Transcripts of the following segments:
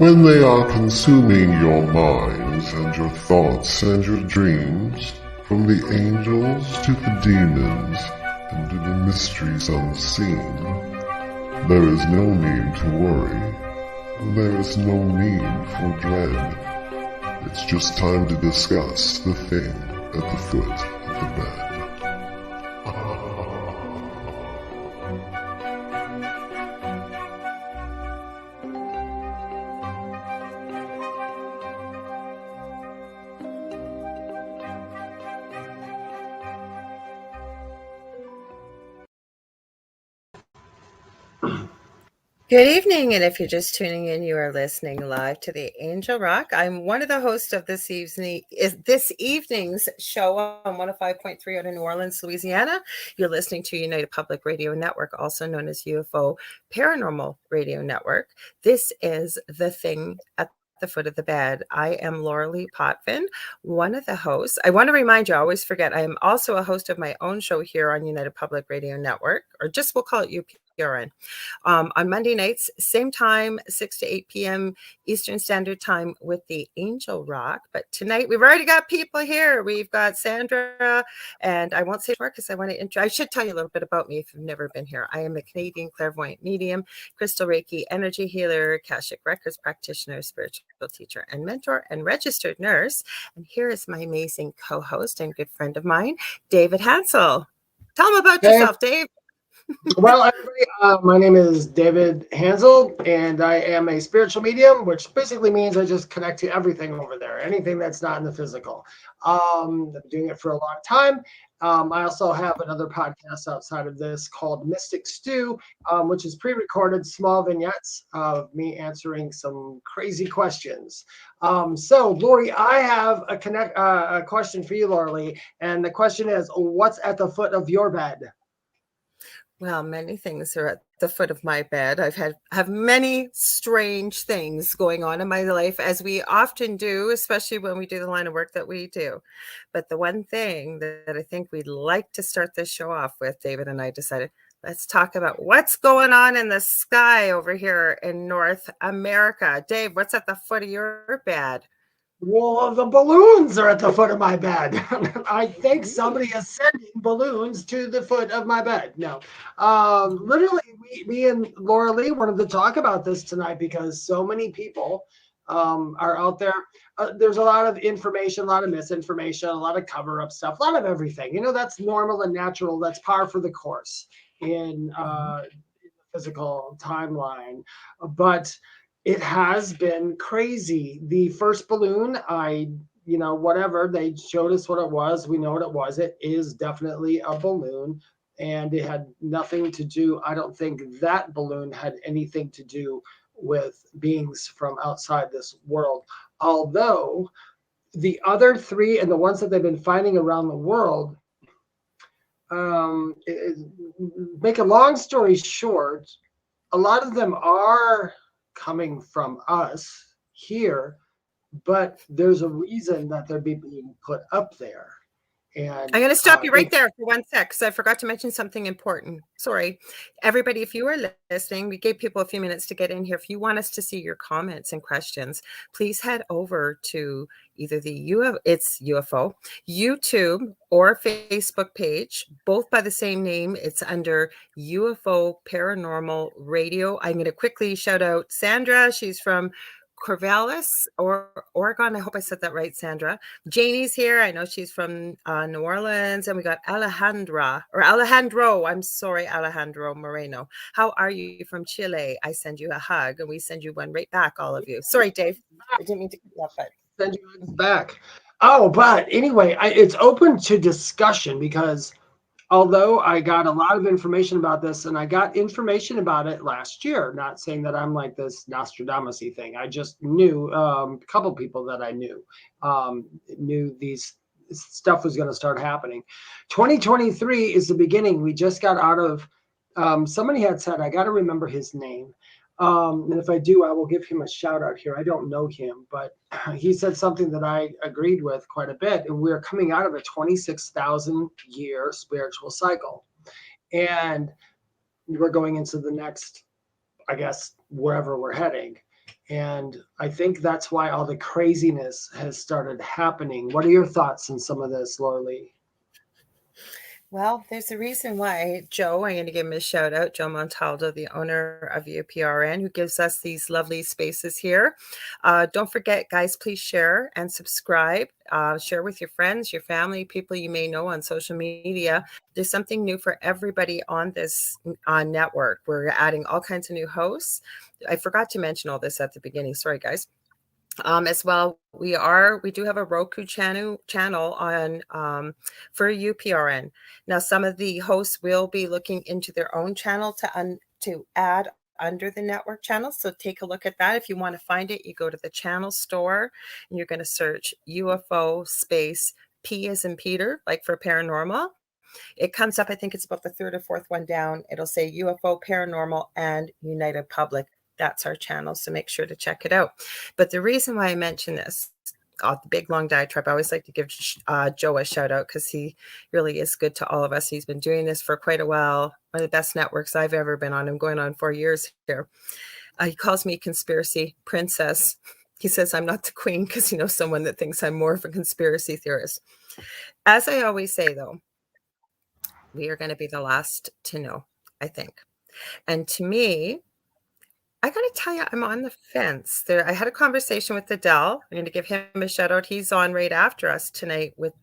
when they are consuming your minds and your thoughts and your dreams, from the angels to the demons and to the mysteries unseen, there is no need to worry. There is no need for dread. It's just time to discuss the thing at the foot of the bed. Good evening, and if you're just tuning in, you are listening live to the Angel Rock. I'm one of the hosts of this evening's show on 105.3 out of New Orleans, Louisiana. You're listening to United Public Radio Network, also known as UFO Paranormal Radio Network. This is The Thing at the Foot of the Bed. I am Lorilei Potvin, one of the hosts. I want to remind you, I always forget, I am also a host of my own show here on United Public Radio Network, or just we'll call it UPRN. On Monday nights, same time, 6 to 8 p.m. Eastern Standard Time with the Angel Rock. But tonight, we've already got people here. We've got Sandra, and I won't say more because I should tell you a little bit about me if you've never been here. I am a Canadian clairvoyant medium, crystal Reiki energy healer, Akashic Records practitioner, spiritual teacher and mentor, and registered nurse. And here is my amazing co-host and good friend of mine, David Hanzel. Tell them about yourself, Dave. Well, everybody, my name is David Hanzel, and I am a spiritual medium, which basically means I just connect to everything over there, anything that's not in the physical. I've been doing it for a long time. I also have another podcast outside of this called Mystic Stew, which is pre-recorded small vignettes of me answering some crazy questions. So, Lori, I have a question for you, Lorilei, and the question is, what's at the foot of your bed? Well, many things are at the foot of my bed. have many strange things going on in my life, as we often do, especially when we do the line of work that we do. But the one thing that I think we'd like to start this show off with, David and I decided, let's talk about what's going on in the sky over here in North America. Dave, what's at the foot of your bed? Well, the balloons are at the foot of my bed. I think somebody is sending balloons to the foot of my bed. No, literally, me and Lorilei wanted to talk about this tonight because so many people are out there. There's a lot of information, a lot of misinformation, a lot of cover-up stuff, a lot of everything. You know, that's normal and natural. That's par for the course in the physical timeline. But it has been crazy. The first balloon, whatever, they showed us what it was. We know what it was. It is definitely a balloon, and it had nothing to do. I don't think that balloon had anything to do with beings from outside this world. Although the other three and the ones that they've been finding around the world, make a long story short, a lot of them are coming from us here, but there's a reason that they're being put up there. And I'm going to stop you right there for 1 sec, because I forgot to mention something important. Sorry. Everybody, if you are listening, we gave people a few minutes to get in here. If you want us to see your comments and questions, please head over to either the UFO, YouTube, or Facebook page, both by the same name. It's under UFO Paranormal Radio. I'm going to quickly shout out Sandra. She's from Corvallis, or Oregon. I hope I said that right, Sandra. Janie's here. I know she's from New Orleans. And we got Alejandro. I'm sorry, Alejandro Moreno. How are you from Chile? I send you a hug, and we send you one right back, all of you. Sorry, Dave. I didn't mean to cut that, but send you hugs back. Oh, but anyway, it's open to discussion because although I got a lot of information about this, and I got information about it last year, not saying that I'm like this Nostradamus-y thing. I just knew a couple people that I knew these stuff was going to start happening. 2023 is the beginning. We just got out of, somebody had said, I got to remember his name. And if I do, I will give him a shout out here. I don't know him, but he said something that I agreed with quite a bit. And we're coming out of a 26,000 year spiritual cycle. And we're going into the next, I guess, wherever we're heading. And I think that's why all the craziness has started happening. What are your thoughts on some of this, Lorilei? Well, there's a reason why Joe, I'm going to give him a shout out, Joe Montaldo, the owner of UPRN, who gives us these lovely spaces here. Don't forget, guys, please share and subscribe. Share with your friends, your family, people you may know on social media. There's something new for everybody on this network. We're adding all kinds of new hosts. I forgot to mention all this at the beginning. Sorry, guys. As well, we do have a Roku channel on for UPRN. Now, some of the hosts will be looking into their own channel to add under the network channel. So take a look at that. If you want to find it, you go to the channel store and you're going to search UFO space P as in Peter, like for paranormal. It comes up, I think it's about the third or fourth one down. It'll say UFO, paranormal, and United Public. That's our channel, so make sure to check it out. But the reason why I mention this, the big long diatribe, I always like to give Joe a shout out because he really is good to all of us. He's been doing this for quite a while. One of the best networks I've ever been on. I'm going on 4 years here. He calls me conspiracy princess. He says I'm not the queen because he knows someone that thinks I'm more of a conspiracy theorist. As I always say, though, we are going to be the last to know, I think. And to me, I got to tell you, I'm on the fence. I had a conversation with Adele. I'm going to give him a shout out. He's on right after us tonight with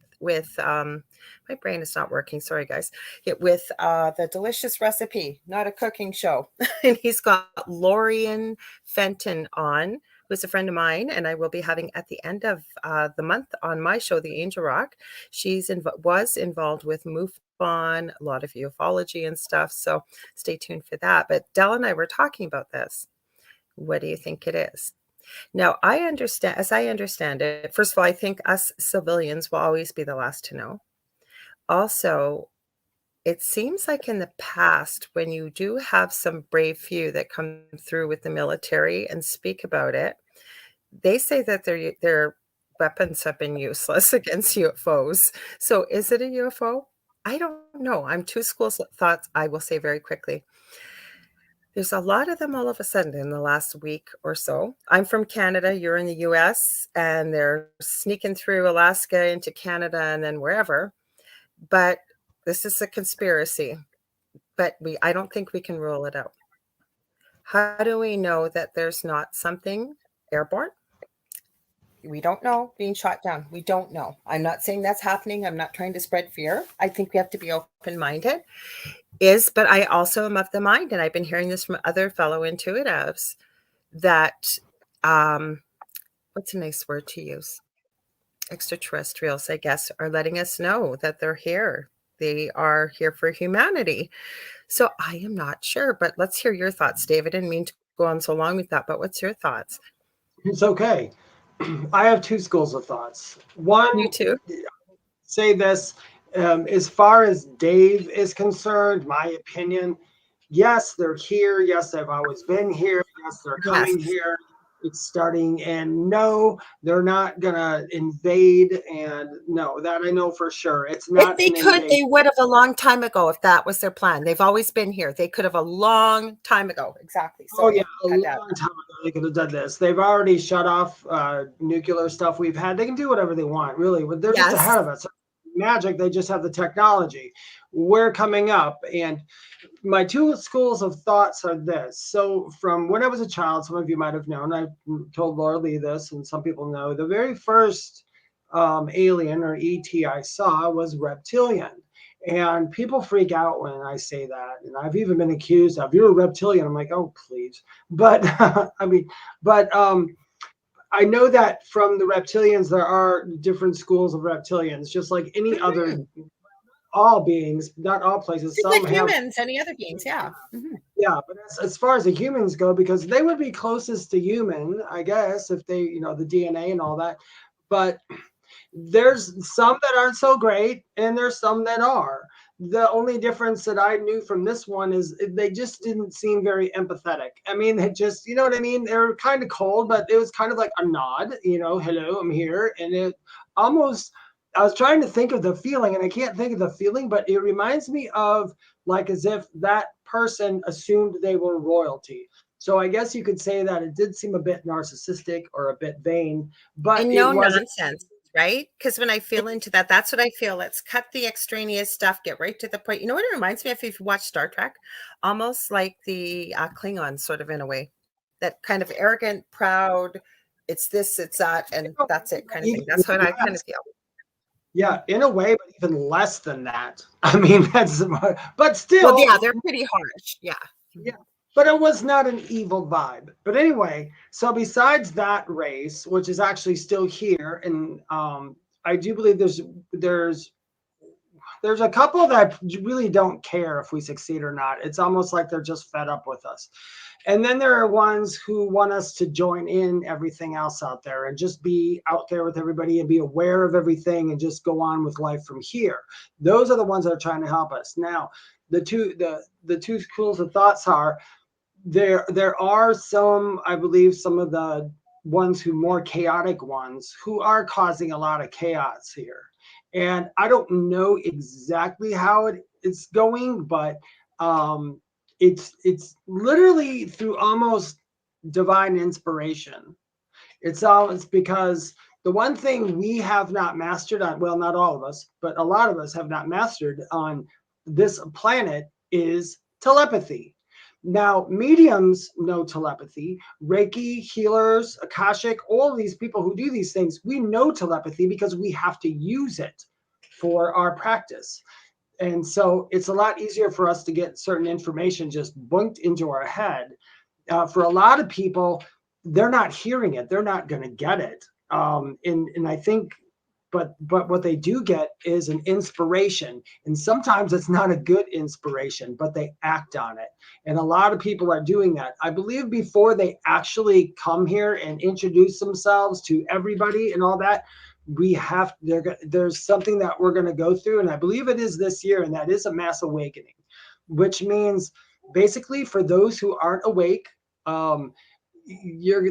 my brain is not working. Sorry, guys. With the delicious recipe, not a cooking show. And he's got Lorian Fenton on, who's a friend of mine, and I will be having at the end of the month on my show, The Angel Rock. She's was involved with MUFON, a lot of ufology and stuff. So stay tuned for that. But Del and I were talking about this. What do you think it is? Now, as I understand it, first of all, I think us civilians will always be the last to know. Also, it seems like in the past, when you do have some brave few that come through with the military and speak about it, they say that their weapons have been useless against UFOs. So is it a UFO? I don't know. I'm two schools of thoughts, I will say very quickly. There's a lot of them all of a sudden in the last week or so. I'm from Canada, you're in the US, and they're sneaking through Alaska into Canada and then wherever. But this is a conspiracy. But I don't think we can rule it out. How do we know that there's not something airborne? We don't know, being shot down. We don't know. I'm not saying that's happening. I'm not trying to spread fear. I think we have to be open-minded. But I also am of the mind, and I've been hearing this from other fellow intuitives, that what's a nice word to use? Extraterrestrials, I guess, are letting us know that they're here. They are here for humanity. So I am not sure, but let's hear your thoughts, David. I didn't mean to go on so long with that, but what's your thoughts? It's okay. I have two schools of thoughts. One, You too? say this, as far as Dave is concerned, my opinion, yes, they're here. Yes, they've always been here. Yes, they're coming here. It's starting, and no, they're not gonna invade. And no, that I know for sure. It's not. If they could, they would have a long time ago. If that was their plan, they've always been here. They could have a long time ago. Exactly. So, a long time ago they could have done this. They've already shut off nuclear stuff we've had. They can do whatever they want, really. They're just ahead of us. Magic. They just have the technology. We're coming up, and my two schools of thoughts are this. So from when I was a child, some of you might have known, I told Lorilei this, and some people know, the very first alien or ET I saw was reptilian. And people freak out when I say that. And I've even been accused of, you're a reptilian. I'm like, oh, please. But I know that from the reptilians, there are different schools of reptilians, just like any other, all beings, not all places. Some like humans, any other beings, yeah. Mm-hmm. Yeah, but as far as the humans go, because they would be closest to human, I guess, if they, the DNA and all that. But there's some that aren't so great, and there's some that are. The only difference that I knew from this one is they just didn't seem very empathetic. I mean, it just, you know what I mean? They were kind of cold, but it was kind of like a nod, hello, I'm here. And it almost, I was trying to think of the feeling, and I can't think of the feeling, but it reminds me of like as if that person assumed they were royalty. So I guess you could say that it did seem a bit narcissistic or a bit vain, but And it no wasn't. nonsense, right? Because when I feel into that, that's what I feel. Let's cut the extraneous stuff, get right to the point. You know what it reminds me of if you watch Star Trek? Almost like the Klingons, sort of in a way. That kind of arrogant, proud, it's this, it's that, and that's it kind of thing. That's what I kind of feel. Yeah, in a way, but even less than that. I mean, that's, but Well, still, yeah, they're pretty harsh. Yeah. yeah, but it was not an evil vibe. But anyway, so besides that race, which is actually still here, and I do believe there's there's a couple that really don't care if we succeed or not. It's almost like they're just fed up with us. And then there are ones who want us to join in everything else out there and just be out there with everybody and be aware of everything and just go on with life from here. Those are the ones that are trying to help us. Now, the two schools of thoughts are there are some, I believe, some of the ones who more chaotic ones who are causing a lot of chaos here. And I don't know exactly how it's going, but it's literally through almost divine inspiration. It's because the one thing we have not mastered on, well, not all of us, but a lot of us have not mastered on this planet is telepathy. Now, mediums know telepathy. Reiki, healers, Akashic, all of these people who do these things, we know telepathy because we have to use it for our practice. And so it's a lot easier for us to get certain information just bunked into our head. For a lot of people, they're not hearing it. They're not going to get it. And I think, but what they do get is an inspiration. And sometimes it's not a good inspiration, but they act on it. And a lot of people are doing that. I believe before they actually come here and introduce themselves to everybody and all that, there's something that we're going to go through. And I believe it is this year. And that is a mass awakening, which means basically for those who aren't awake, you're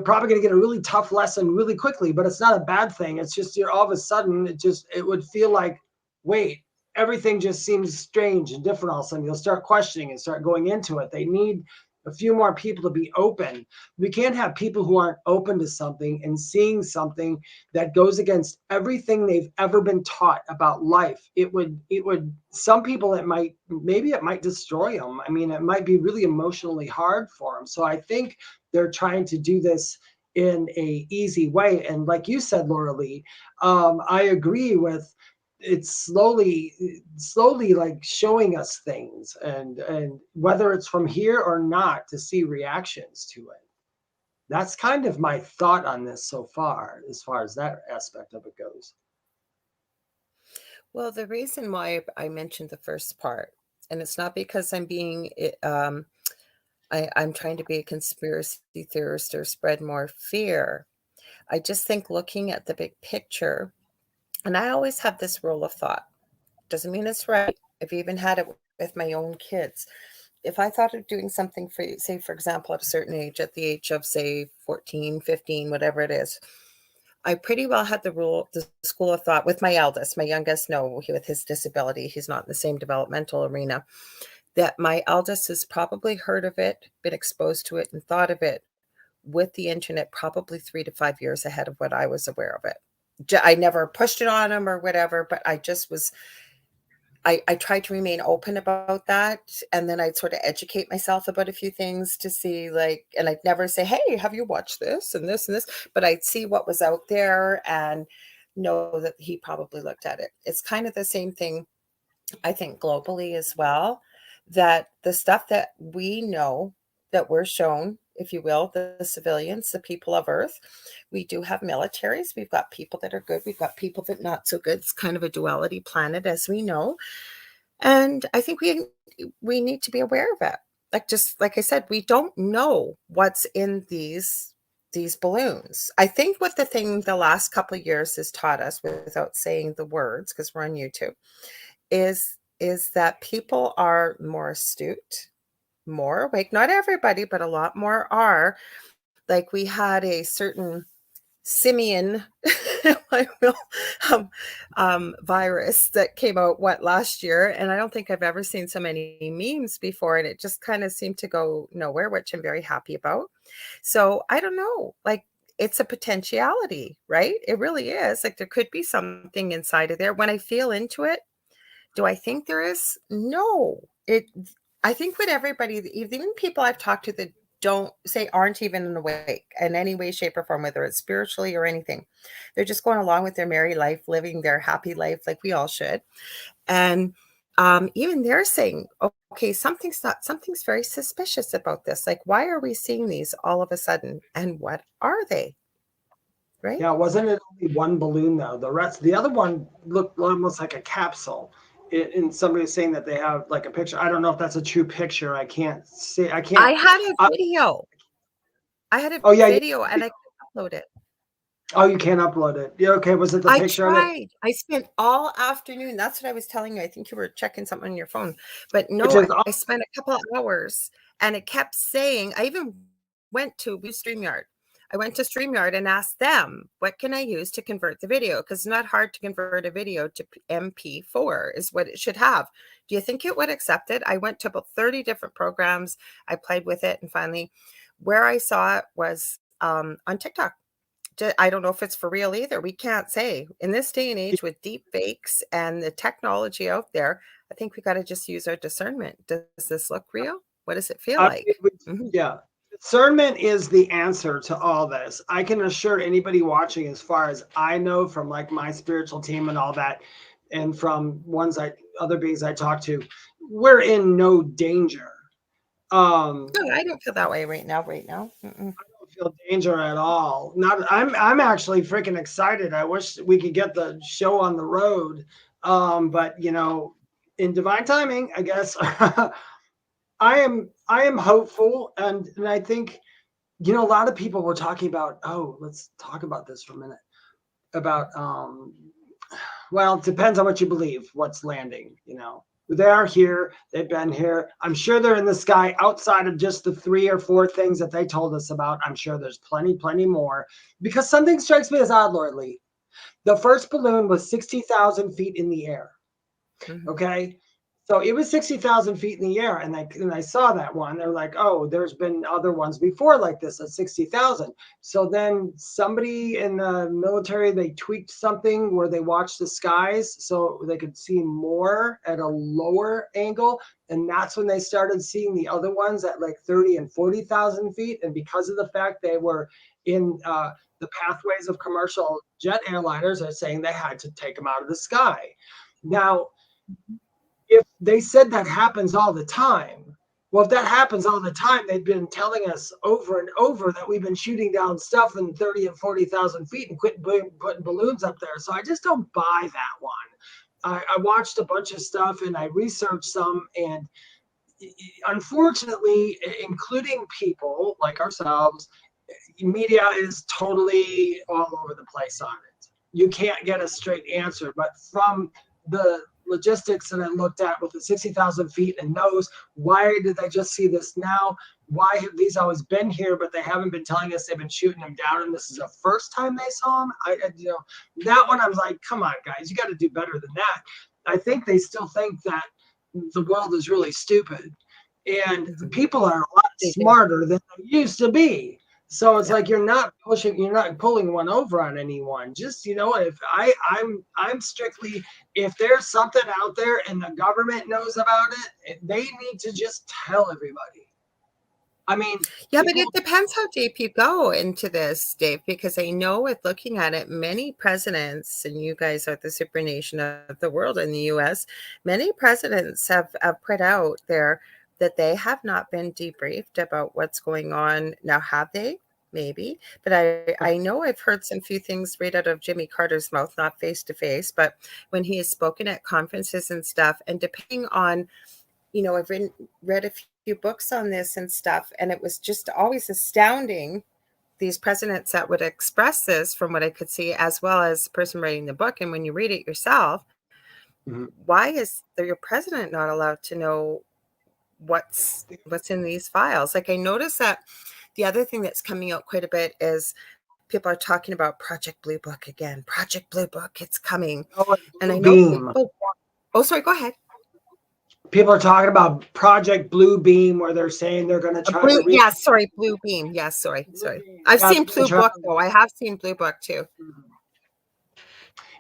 probably going to get a really tough lesson really quickly, but it's not a bad thing. It's just you're all of a sudden it would feel like, wait, everything just seems strange and different. All of a sudden you'll start questioning and start going into it. They need a few more people to be open. We can't have people who aren't open to something and seeing something that goes against everything they've ever been taught about life. It would some people, it might destroy them. I mean, it might be really emotionally hard for them. So I think they're trying to do this in a easy way. And like you said, Lorilei, I agree with it's slowly like showing us things and whether it's from here or not to see reactions to it. That's kind of my thought on this so far as that aspect of it goes. Well, the reason why I mentioned the first part, and it's not because I'm being, I'm trying to be a conspiracy theorist or spread more fear. I just think looking at the big picture, and I always have this rule of thought. Doesn't mean it's right. I've even had it with my own kids. If I thought of doing something for, say, for example, at a certain age, at the age of, say, 14, 15, whatever it is, I pretty well had the school of thought with my eldest. My youngest, no, with his disability, he's not in the same developmental arena, that my eldest has probably heard of it, been exposed to it, and thought of it with the internet probably 3 to 5 years ahead of what I was aware of it. I never pushed it on him or whatever, but I just was, I tried to remain open about that. And then I'd sort of educate myself about a few things to see, like, and I'd never say, hey, have you watched this and this and this? But I'd see what was out there and know that he probably looked at it. It's kind of the same thing, I think, globally as well, that the stuff that we know that we're shown, if you will, the civilians, the people of Earth, we do have militaries. We've got people that are good. We've got people that not so good. It's kind of a duality planet, as we know. And I think we need to be aware of it. Just like I said, we don't know what's in these balloons. I think what the last couple of years has taught us, without saying the words, because we're on YouTube, is that people are more astute, more awake. Not everybody, but a lot more are. Like, we had a certain simian virus that came out last year, and I don't think I've ever seen so many memes before, and it just kind of seemed to go nowhere, which I'm very happy about. So I don't know, like, it's a potentiality, right? It really is. Like, there could be something inside of there. When I feel into it, do I think there is? No. I think with everybody, even people I've talked to that aren't even awake in any way, shape, or form, whether it's spiritually or anything, they're just going along with their merry life, living their happy life like we all should. And even they're saying, okay, something's very suspicious about this. Like, why are we seeing these all of a sudden? And what are they? Right? Yeah, wasn't it only one balloon though? The other one looked almost like a capsule. And somebody's saying that they have like a picture. I don't know if that's a true picture. I can't see. I can't. I had a video. Video, and I could upload it. Oh, you can't upload it. Yeah, okay. Was it the picture of it? I tried. I spent all afternoon. That's what I was telling you. I think you were checking something on your phone. But no, I spent a couple of hours, and it kept saying, I even went to StreamYard. I went to StreamYard and asked them, what can I use to convert the video? Because it's not hard to convert a video to MP4 is what it should have. Do you think it would accept it? I went to about 30 different programs. I played with it. And finally, where I saw it was on TikTok. I don't know if it's for real either. We can't say. In this day and age with deep fakes and the technology out there, I think we got to just use our discernment. Does this look real? What does it feel like? Yeah. Discernment is the answer to all this. I can assure anybody watching, as far as I know from like my spiritual team and all that, and from other beings I talk to, we're in no danger. No, I don't feel that way right now. Mm-mm. I don't feel danger at all. I'm actually freaking excited. I wish we could get the show on the road. But in divine timing, I guess. I am hopeful, and I think, a lot of people were talking about, let's talk about this for a minute, about, well, it depends on what you believe, what's landing, They are here, they've been here. I'm sure they're in the sky outside of just the 3 or 4 things that they told us about. I'm sure there's plenty more, because something strikes me as odd, Lorilei. The first balloon was 60,000 feet in the air. Mm-hmm. Okay. So it was 60,000 feet in the air, and I saw that one. They're like, oh, there's been other ones before like this at 60,000. So then somebody in the military, they tweaked something where they watched the skies so they could see more at a lower angle. And that's when they started seeing the other ones at like 30 and 40,000 feet. And because of the fact they were in the pathways of commercial jet airliners, they're saying they had to take them out of the sky. Now, if they said that happens all the time, well, if that happens all the time, they've been telling us over and over that we've been shooting down stuff in 30 and 40,000 feet and quit putting balloons up there. So I just don't buy that one. I watched a bunch of stuff and I researched some, and unfortunately, including people like ourselves, media is totally all over the place on it. You can't get a straight answer, but from the logistics that I looked at with the 60,000 feet and knows, why did they just see this now? Why have these always been here, but they haven't been telling us they've been shooting them down, and this is the first time they saw them? That one I was like, come on, guys, you got to do better than that. I think they still think that the world is really stupid, and people are a lot smarter than they used to be. So it's like you're not pulling one over on anyone. Just, if I'm strictly, if there's something out there and the government knows about it, they need to just tell everybody. I mean, yeah, but it depends how deep you go into this, Dave, because I know with looking at it, many presidents, and you guys are the supernation of the world in the US, many presidents have put out there that they have not been debriefed about what's going on. Now, have they? Maybe. But I know I've heard some few things right out of Jimmy Carter's mouth, not face to face, but when he has spoken at conferences and stuff, and depending on, I've read a few books on this and stuff, and it was just always astounding, these presidents that would express this from what I could see, as well as the person writing the book. And when you read it yourself, why is your president not allowed to know what's in these files? Like, I noticed that the other thing that's coming out quite a bit is people are talking about Project Blue Book again. Project Blue Book, it's coming. Oh, And I know Beam. people. Oh, sorry. Go ahead. People are talking about Project Blue Beam, where they're saying they're going to try to. Yes, sorry, Blue Beam. Yes, sorry. I've seen Blue Book though. I have seen Blue Book too.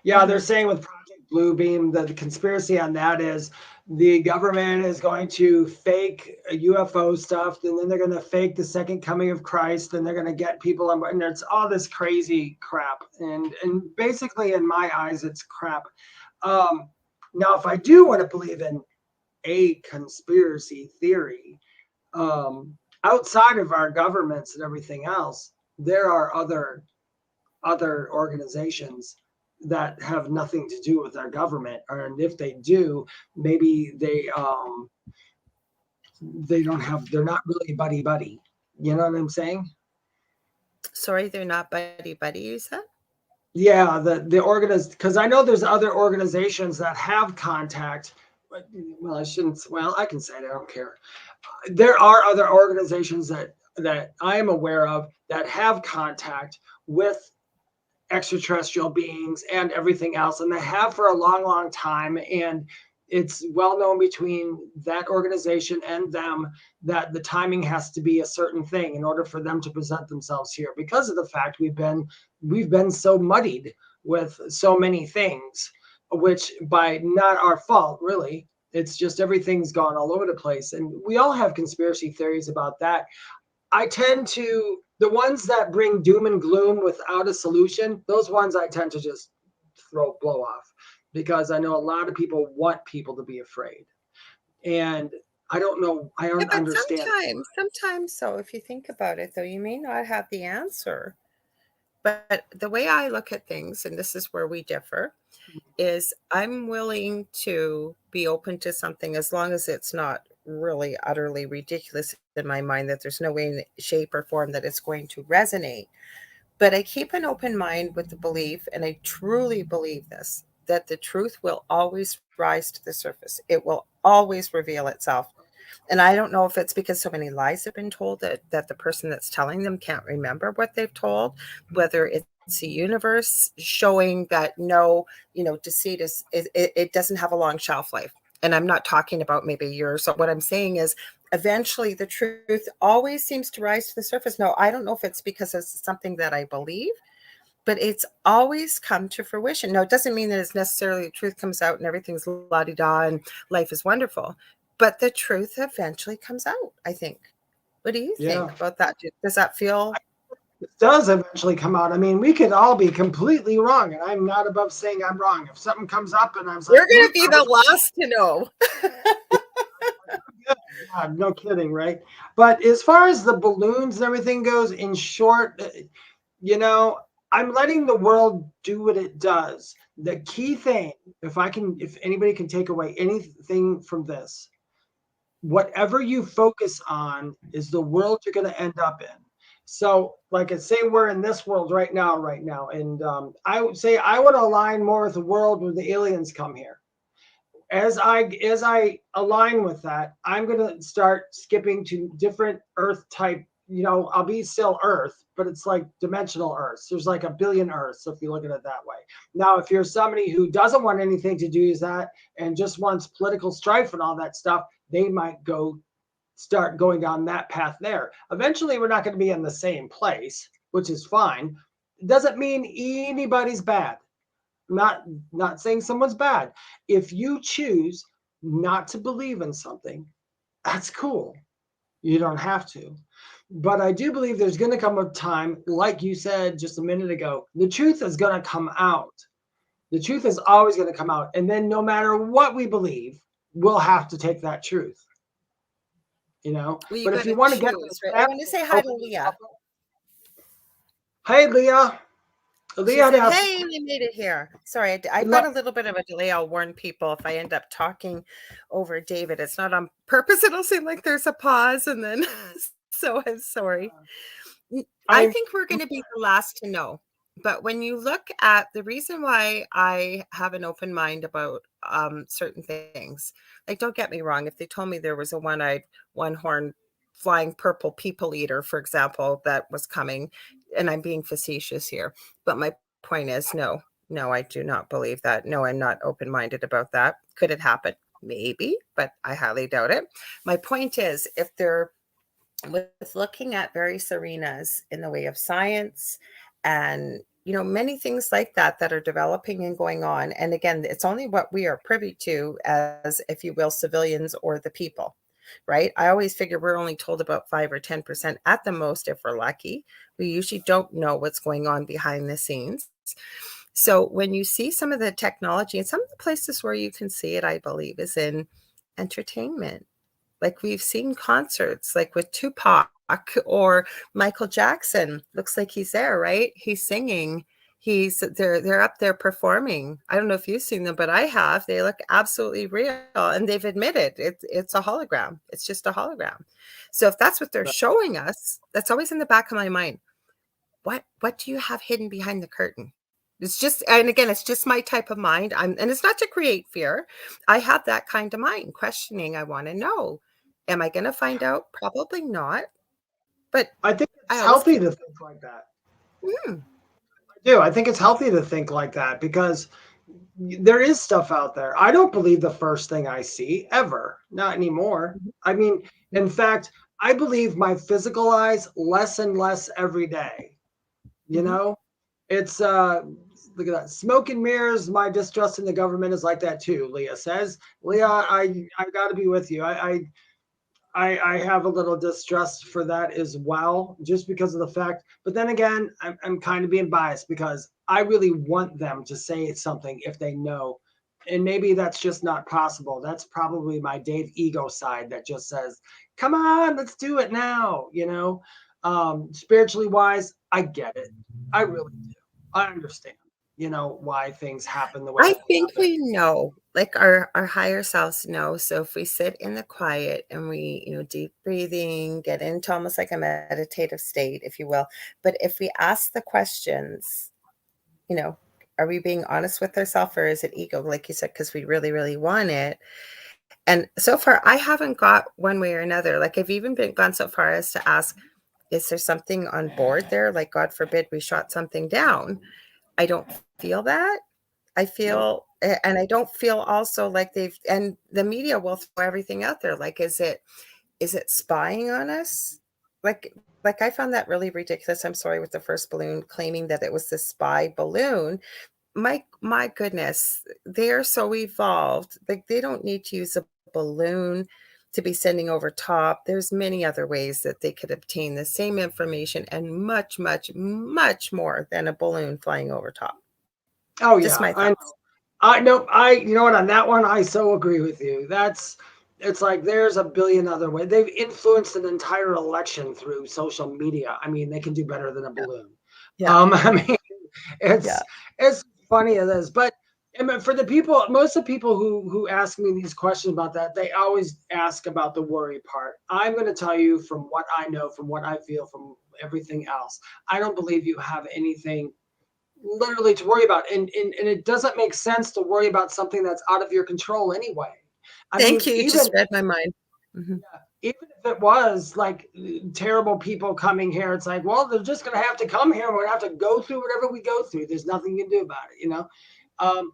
Yeah, they're saying with Project Blue Beam, the conspiracy on that is the government is going to fake UFO stuff, and then they're going to fake the second coming of Christ, and they're going to get people on, and it's all this crazy crap. And basically, in my eyes, it's crap. Now, if I do want to believe in a conspiracy theory, outside of our governments and everything else, there are other organizations that have nothing to do with our government, and if they do, maybe they're not really buddy. You know what I'm saying? Sorry, they're not buddy, you said? Yeah, because I know there's other organizations that have contact. Well, I shouldn't. Well, I can say it. I don't care. There are other organizations that I am aware of that have contact with extraterrestrial beings and everything else, and they have for a long time, and it's well known between that organization and them that the timing has to be a certain thing in order for them to present themselves here, because of the fact we've been so muddied with so many things, which by not our fault really. It's just everything's gone all over the place, and we all have conspiracy theories about that. I tend to, the ones that bring doom and gloom without a solution, those ones I tend to just blow off, because I know a lot of people want people to be afraid. And I don't know, I don't understand. Sometimes so, if you think about it, though, you may not have the answer. But the way I look at things, and this is where we differ, is I'm willing to be open to something as long as it's not really utterly ridiculous in my mind, that there's no way, shape, or form that it's going to resonate. But I keep an open mind with the belief, and I truly believe this, that the truth will always rise to the surface. It will always reveal itself. And I don't know if it's because so many lies have been told that the person that's telling them can't remember what they've told, whether it's the universe showing that no, deceit it doesn't have a long shelf life. And I'm not talking about maybe years. So what I'm saying is eventually the truth always seems to rise to the surface. No, I don't know if it's because it's something that I believe, but it's always come to fruition. Now, it doesn't mean that it's necessarily the truth comes out and everything's la-di-da and life is wonderful, but the truth eventually comes out, I think. What do you think about that? Does that feel? It does eventually come out. I mean, we could all be completely wrong, and I'm not above saying I'm wrong. If something comes up and I was like, you're going to be the last to know. Yeah, no kidding, right? But as far as the balloons and everything goes, in short, I'm letting the world do what it does. The key thing, if anybody can take away anything from this, whatever you focus on is the world you're going to end up in. So, like I say, we're in this world right now, and I would say I would align more with the world where the aliens come here. As I align with that, I'm going to start skipping to different Earth type. I'll be still Earth, but it's like dimensional Earths. There's like a billion Earths, if you look at it that way. Now, if you're somebody who doesn't want anything to do with that and just wants political strife and all that stuff, they might start going down that path there. Eventually, we're not going to be in the same place, which is fine. It doesn't mean anybody's bad. Not saying someone's bad. If you choose not to believe in something, that's cool. You don't have to. But I do believe there's going to come a time, like you said just a minute ago, the truth is going to come out. The truth is always going to come out. And then no matter what we believe, we'll have to take that truth. Well, but if you want to get right? I want to say hi to Leah. Hey, Leah. Leah said, hey, we made it here. Sorry, I've got a little bit of a delay. I'll warn people if I end up talking over David. It's not on purpose. It'll seem like there's a pause, and then so I'm sorry. I think we're going to be the last to know. But when you look at the reason why I have an open mind about certain things, like, don't get me wrong, if they told me there was a one-eyed, one-horned, flying purple people eater, for example, that was coming, and I'm being facetious here, but my point is no, I do not believe that. No, I'm not open-minded about that. Could it happen? Maybe, but I highly doubt it. My point is, if they're with looking at various arenas in the way of science and many things like that that are developing and going on, and again, it's only what we are privy to as, if you will, civilians or the people, right? I always figure we're only told about 5 or 10% at the most if we're lucky. We usually don't know what's going on behind the scenes. So when you see some of the technology, and some of the places where you can see it, I believe, is in entertainment. Like we've seen concerts like with Tupac or Michael Jackson. Looks like he's there, right? He's singing. They're up there performing. I don't know if you've seen them, but I have. They look absolutely real, and they've admitted it's a hologram. It's just a hologram. So if that's what they're showing us, that's always in the back of my mind. What do you have hidden behind the curtain? It's just, and again, it's just my type of mind. And it's not to create fear. I have that kind of mind, questioning. I want to know. Am I going to find out? Probably not. But I think it's healthy to think like that. I do. I think it's healthy to think like that because there is stuff out there. I don't believe the first thing I see ever. Not anymore. I mean, in fact, I believe my physical eyes less and less every day. You know, it's look at that. Smoke and mirrors. My distrust in the government is like that too. Leah says, Leah, I got to be with you. I have a little distrust for that as well, just because of the fact. But then again, I'm kind of being biased because I really want them to say something if they know. And maybe that's just not possible. That's probably my Dave ego side that just says, come on, let's do it now. Spiritually wise, I get it. I really do. I understand, why things happen the way I think we know, like our higher selves know. So if we sit in the quiet and we, deep breathing, get into almost like a meditative state, if you will. But if we ask the questions, are we being honest with ourselves, or is it ego, like you said, because we really, really want it? And so far, I haven't got one way or another. Like I've even gone so far as to ask, is there something on board there? Like, God forbid we shot something down. I don't feel that. I feel, and I don't feel also like and the media will throw everything out there. Like, is it spying on us? Like I found that really ridiculous. I'm sorry, with the first balloon claiming that it was the spy balloon. My goodness, they are so evolved. Like they don't need to use a balloon to be sending over top. There's many other ways that they could obtain the same information and much, much, much more than a balloon flying over top. Oh yeah, just my thoughts. I know. You know what? On that one, I so agree with you. It's like there's a billion other ways. They've influenced an entire election through social media. I mean, they can do better than a balloon. Yeah. I mean, it's funny it is, but for the people, most of the people who ask me these questions about that, they always ask about the worry part. I'm going to tell you from what I know, from what I feel, from everything else. I don't believe you have anything literally to worry about, and it doesn't make sense to worry about something that's out of your control anyway. Thank you. You just read my mind. Even if it was like terrible people coming here, it's like, well, they're just going to have to come here and we're going to have to go through whatever we go through. There's nothing you can do about it,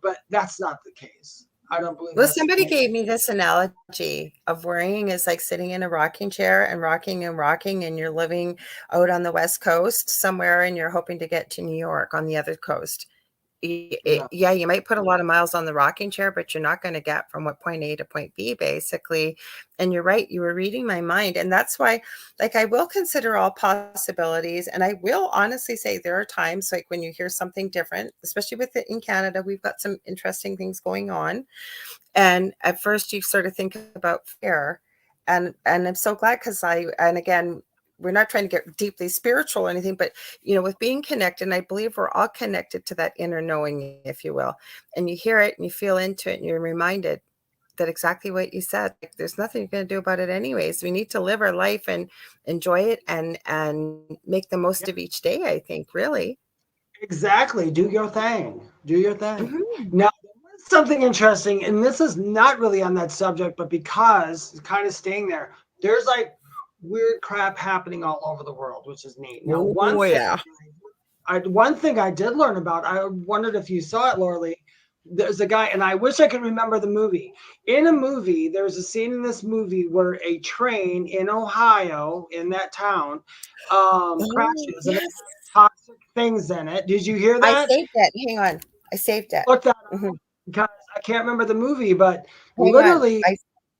but that's not the case. I don't believe. Well, somebody gave me this analogy of worrying is like sitting in a rocking chair and rocking, and you're living out on the West Coast somewhere and you're hoping to get to New York on the other coast. Yeah, you might put a lot of miles on the rocking chair, but you're not going to get from point A to point B, basically. And you're right. You were reading my mind. And that's why, like, I will consider all possibilities. And I will honestly say there are times, like, when you hear something different, especially with it in Canada, we've got some interesting things going on. And at first you sort of think about fear. And I'm so glad because and again, we're not trying to get deeply spiritual or anything, but, with being connected, and I believe we're all connected to that inner knowing, if you will, and you hear it and you feel into it and you're reminded that exactly what you said, like, there's nothing you're going to do about it anyways. We need to live our life and enjoy it and make the most of each day, I think, really. Exactly. Do your thing. Now, something interesting, and this is not really on that subject, but because it's kind of staying there, there's like weird crap happening all over the world, which is neat. Now, Oh, yeah. one thing I did learn about, I wondered if you saw it, Lorilei. There's a guy, and I wish I could remember the movie. In a movie, there's a scene in this movie where a train in Ohio, in that town, Oh, crashes, and it yes. has toxic things in it. Did you hear I that? saved it. Hang on. I saved it. Look that Mhm. up, because I can't remember the movie, but Hang on. literally,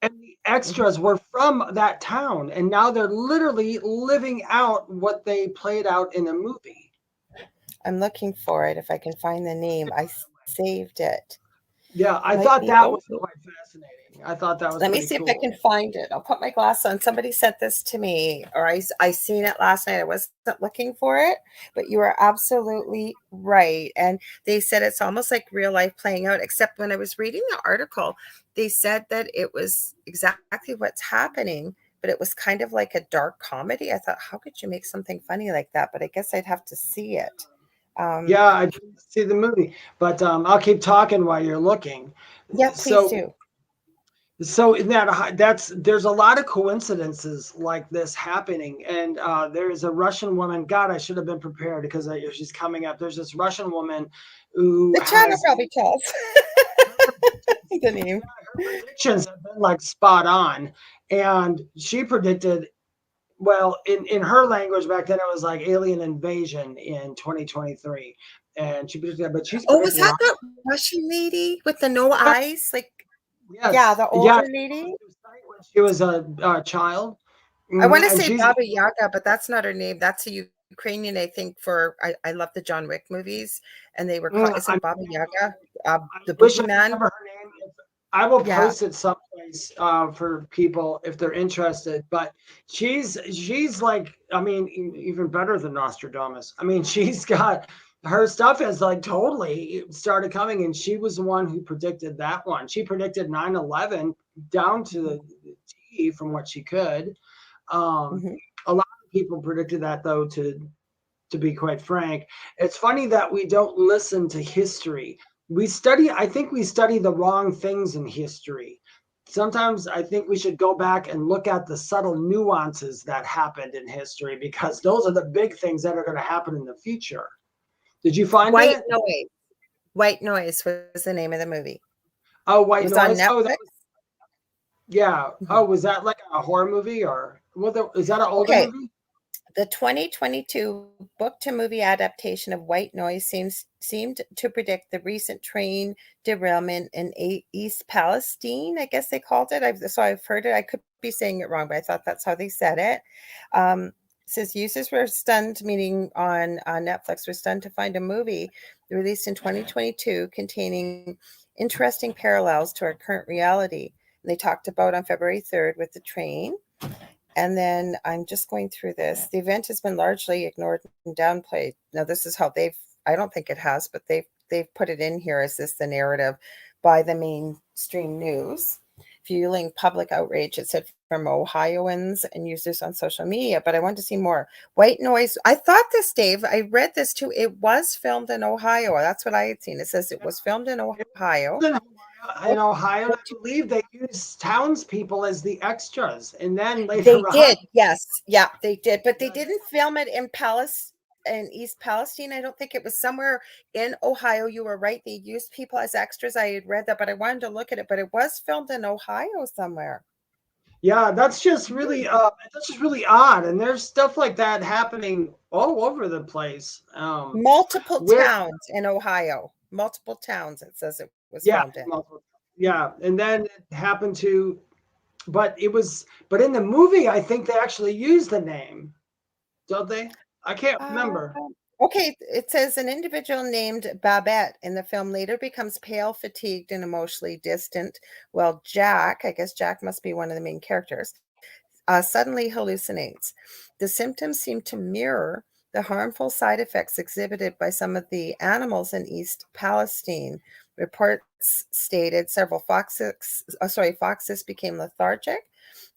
and the Mhm. extras were from that town, and now they're literally living out what they played out in a movie. I'm looking for it if I can find the name. I saved it. Yeah, I Might thought be. that Oh, was quite fascinating. I thought that was let me pretty see if I cool. can find it. I'll put my glass on. Somebody sent this to me, or I seen it last night. I wasn't looking for it, but you are absolutely right. And they said it's almost like real life playing out, except when I was reading the article, they said that it was exactly what's happening, but it was kind of like a dark comedy. I thought, how could you make something funny like that? But I guess I'd have to see it. Um, Yeah, I didn't see the movie, but I'll keep talking while you're looking. yeah, please So, do. in that's there's a lot of coincidences like this happening, and there's a Russian woman. God, I should have been prepared because she's coming up. There's this Russian woman who The chat will has probably tell us her predictions, the name. her predictions have been like spot on, and she predicted, well, in her language back then, it was like alien invasion in 2023, and she predicted that, but she's Oh, was predicting that all. the Russian lady with the no Yeah, eyes? Like, yeah, yes, the yeah. older lady. When she was a child, I want to and say she's Baba Yaga, but that's not her name. That's a Ukrainian, I think. I love the John Wick movies, and they were called. Is I it Baba Yaga? I The wish I boogeyman. remember her name. I will Yeah. post it someplace for people if they're interested. But she's like, I mean, even better than Nostradamus. I mean, she's got her stuff has like totally started coming, and she was the one who predicted that one. She predicted 9/11 down to the T from what she could. Hmm. A lot of people predicted that, though, to be quite frank. It's funny that we don't listen to history. I think we study the wrong things in history. Sometimes I think we should go back and look at the subtle nuances that happened in history, because those are the big things that are going to happen in the future. Did you find White it? Noise. White Noise was the name of the movie. Oh, It White was on Noise. Oh, Netflix. yeah. Mhm. Oh, was that like a horror movie, or is that an older Okay, movie? the 2022 book to movie adaptation of White Noise seemed to predict the recent train derailment in East Palestine. I guess they called it. I've heard it. I could be saying it wrong, but I thought that's how they said it. Um, Says users were stunned, meaning on Netflix, were stunned to find a movie released in 2022 containing interesting parallels to our current reality. And they talked about on February 3rd with the train. And then I'm just going through this. The event has been largely ignored and downplayed. Now, this is how I don't think it has, but they've put it in here as the narrative by the mainstream news, fueling public outrage, it said, from Ohioans and users on social media. But I want to see more. White Noise. I thought this, Dave, I read this too. It was filmed in Ohio. That's what I had seen. It says it was filmed in Ohio. In Ohio, I believe they use townspeople as the extras, and then They later on, did, yes. Yeah, they did. But they didn't film it in East Palestine. I don't think it was somewhere in Ohio. You were right. They used people as extras. I had read that, but I wanted to look at it. But it was filmed in Ohio somewhere. yeah, that's just really odd. And there's stuff like that happening all over the place. Multiple Where, towns in Ohio. Multiple towns, it says it was yeah, filmed in. yeah, and then it happened to, but in the movie, I think they actually use the name, don't they? I can't Uh, remember. okay, it says an individual named Babette in the film later becomes pale, fatigued, and emotionally distant. Well, Jack, I guess Jack must be one of the main characters, suddenly hallucinates. The symptoms seem to mirror the harmful side effects exhibited by some of the animals in East Palestine. Reports stated several foxes became lethargic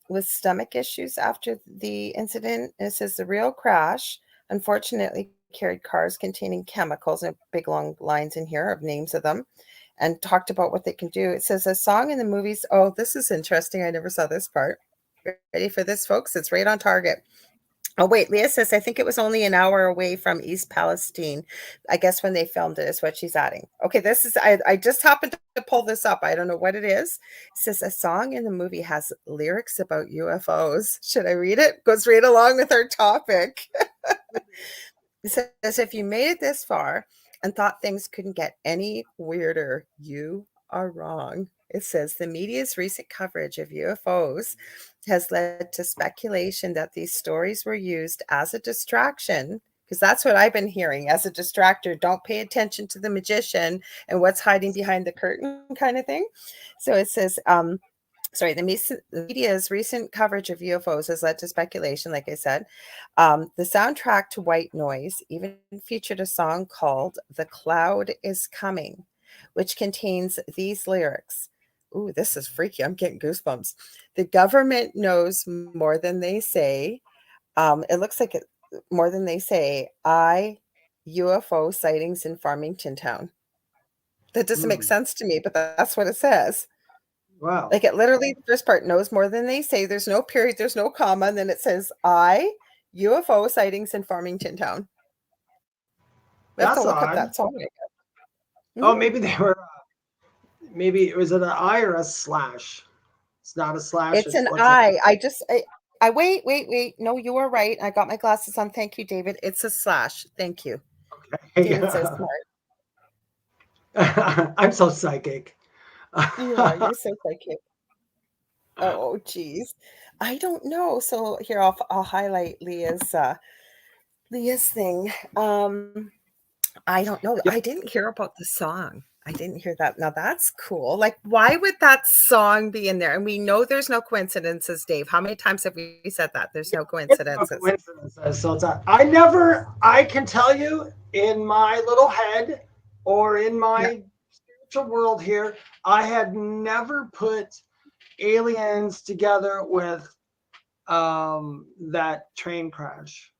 with stomach issues after the incident. It says the real crash, unfortunately, carried cars containing chemicals, and big long lines in here of names of them, and talked about what they can do. It says a song in the movies. Oh, this is interesting. I never saw this part. Ready for this, folks? It's right on target. Oh, wait, Leah says, I think it was only an hour away from East Palestine. I guess when they filmed it is what she's adding. Okay, this is, I just happened to pull this up. I don't know what it is. It says, a song in the movie has lyrics about UFOs. Should I read it? Goes right along with our topic. It says, if you made it this far and thought things couldn't get any weirder, you are wrong. It says the media's recent coverage of UFOs has led to speculation that these stories were used as a distraction, because that's what I've been hearing, as a distractor. Don't pay attention to the magician and what's hiding behind the curtain kind of thing. So it says, the media's recent coverage of UFOs has led to speculation, like I said. The soundtrack to White Noise even featured a song called The Cloud Is Coming, which contains these lyrics. Ooh, this is freaky. I'm getting goosebumps. The government knows more than they say. It looks like more than they say. UFO sightings in Farmington Town. That doesn't make sense to me, but that's what it says. Wow. Like, it literally, the first part, knows more than they say. There's no period, there's no comma, and then it says UFO sightings in Farmington Town. We have to look up that song again. Oh, maybe they were. Maybe was it an I or a slash? It's not a slash. It's an I. I wait. No, you are right. I got my glasses on. Thank you, David. It's a slash. Thank you. Okay. David's so smart. I'm so psychic. You are. You're so psychic. Oh, geez. I don't know. So here, I'll highlight Leah's thing. I don't know. I didn't hear about the song. I didn't hear that. Now that's cool. Like, why would that song be in there? And we know there's no coincidences, Dave. How many times have we said that? There's no coincidences. No coincidences. So I can tell you in my little head or in my spiritual world here, I had never put aliens together with that train crash.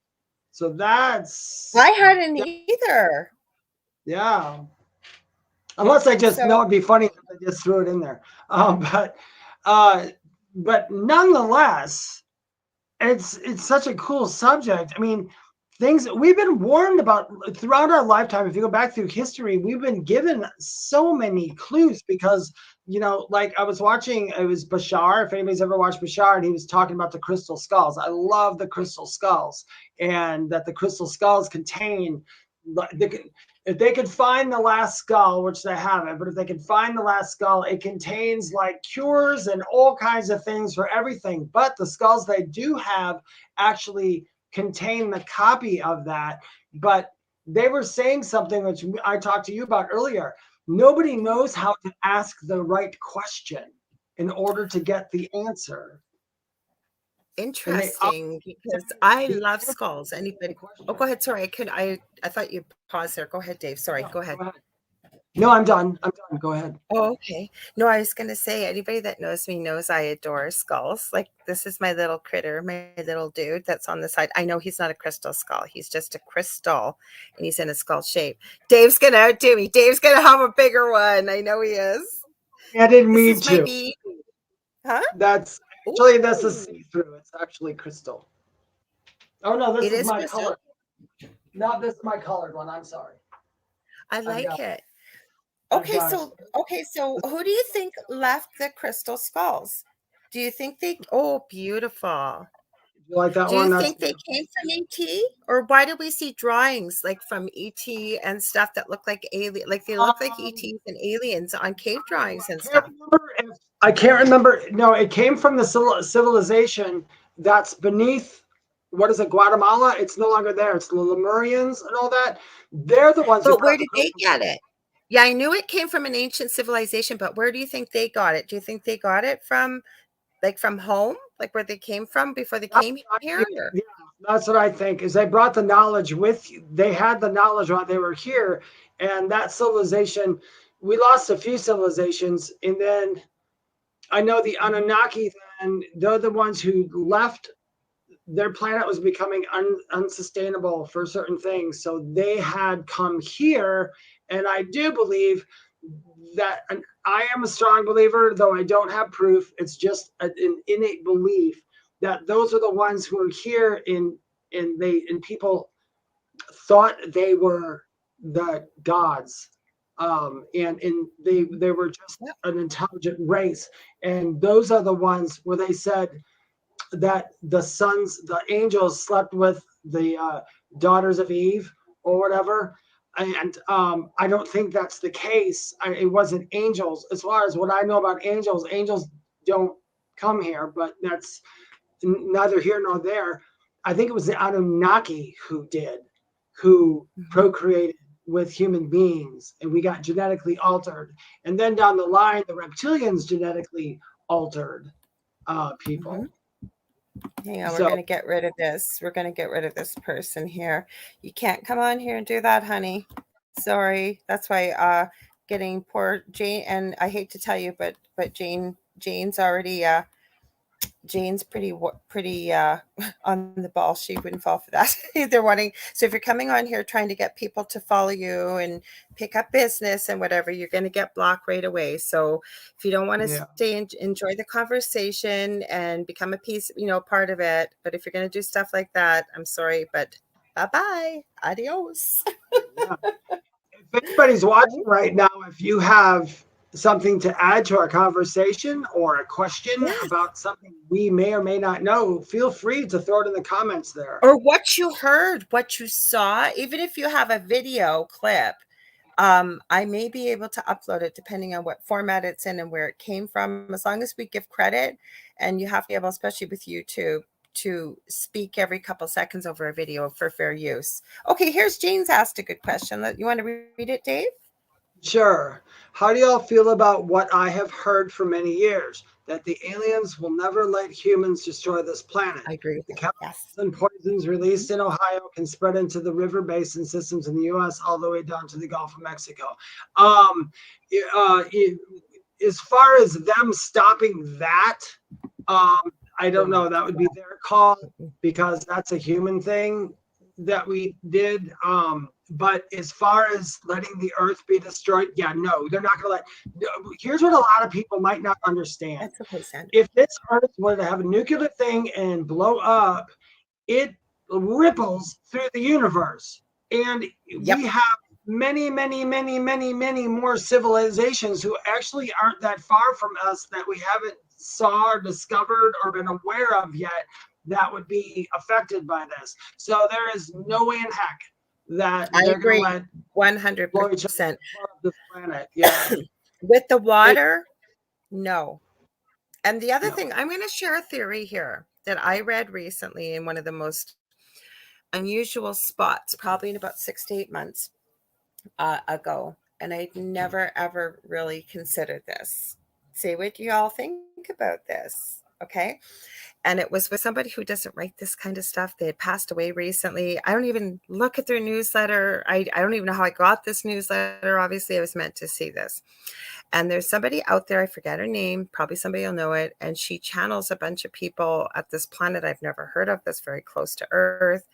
So I hadn't either. Yeah. Unless I just know it'd be funny if I just threw it in there. But nonetheless, it's such a cool subject. I mean, things we've been warned about throughout our lifetime. If you go back through history, we've been given so many clues because, like I was watching, it was Bashar. If anybody's ever watched Bashar, and he was talking about the crystal skulls. I love the crystal skulls, and that the crystal skulls contain, if they could find the last skull, which they haven't, but if they could find the last skull, it contains like cures and all kinds of things for everything. But the skulls they do have actually contain the copy of that. But they were saying something which I talked to you about earlier. Nobody knows how to ask the right question in order to get the answer. Interesting, because I love skulls. Anybody? Oh, go ahead. Sorry, I thought you paused there. Go ahead, Dave. Sorry, go ahead. No, I'm done. Go ahead. Oh, okay. No, I was going to say, anybody that knows me knows I adore skulls. Like, this is my little critter, my little dude that's on the side. I know he's not a crystal skull. He's just a crystal, and he's in a skull shape. Dave's going to outdo me. Dave's going to have a bigger one. I know he is. I didn't mean to. Huh? That's a see-through. It's actually crystal. Oh, no, this is my color. Not this is my colored one. I'm sorry. I like it. Okay, so who do you think left the crystal skulls? Do you think beautiful. You like that one? Do you think they came from ET? Or why do we see drawings like from ET and stuff that look like alien, like they look like ETs and aliens on cave drawings and stuff? I can't remember. No, it came from the civilization that's beneath, what is it, Guatemala? It's no longer there. It's the Lemurians and all that. They're the ones. But where did they get it? Yeah, I knew it came from an ancient civilization, but where do you think they got it? Do you think they got it from home, like where they came from before they came here? Yeah, that's what I think. Is they brought the knowledge with you. They had the knowledge while they were here, and that civilization. We lost a few civilizations, and then I know the Anunnaki. And they're the ones who left. Their planet was becoming unsustainable for certain things, so they had come here. And I do believe that, and I am a strong believer, though I don't have proof. It's just an innate belief that those are the ones who are here and people thought they were the gods, and they were just an intelligent race, and those are the ones where they said that the angels slept with the daughters of Eve or whatever. And I don't think that's the case. It wasn't angels. As far as what I know about angels, angels don't come here, but that's neither here nor there. I think it was the Anunnaki who procreated with human beings, and we got genetically altered. And then down the line, the reptilians genetically altered people. Hang on, we're going to get rid of this. We're going to get rid of this person here. You can't come on here and do that, honey. Sorry. That's why getting poor Jane, and I hate to tell you, but Jane's already Jane's pretty on the ball. She wouldn't fall for that. They're wanting. So if you're coming on here trying to get people to follow you and pick up business and whatever, you're going to get blocked right away. So if you don't want to stay and enjoy the conversation and become a piece, part of it. But if you're going to do stuff like that, I'm sorry, but bye-bye. Adios. Yeah. If anybody's watching right now, if you have something to add to our conversation or a question about something we may or may not know, feel free to throw it in the comments there. Or what you heard, what you saw, even if you have a video clip, I may be able to upload it depending on what format it's in and where it came from, as long as we give credit. And you have to be able, especially with YouTube, to speak every couple seconds over a video for fair use. Okay, here's Jane's asked a good question. You want to read it, Dave? Sure. How do y'all feel about what I have heard for many years, that the aliens will never let humans destroy this planet? I agree. The chemicals and poisons released in Ohio can spread into the river basin systems in the U.S. all the way down to the Gulf of Mexico. As far as them stopping that, I don't know. That would be their call, because that's a human thing that we did. But as far as letting the earth be destroyed, no, they're not going to let. Here's what a lot of people might not understand. That's okay, Sandy. If this earth were to have a nuclear thing and blow up, it ripples through the universe. And we have many, many, many, many, many more civilizations who actually aren't that far from us that we haven't saw or discovered or been aware of yet that would be affected by this. So there is no way in heck that I they're agree, going to let 100%. This planet. Yeah. With the water, no. And the other thing, I'm going to share a theory here that I read recently in one of the most unusual spots, probably in about 6 to 8 months ago. And I'd never, ever really considered this. Say what you all think about this. Okay. And it was with somebody who doesn't write this kind of stuff. They had passed away recently. I don't even look at their newsletter. I don't even know how I got this newsletter. Obviously, I was meant to see this. And there's somebody out there, I forget her name, probably somebody will know it. And she channels a bunch of people at this planet I've never heard of that's very close to Earth.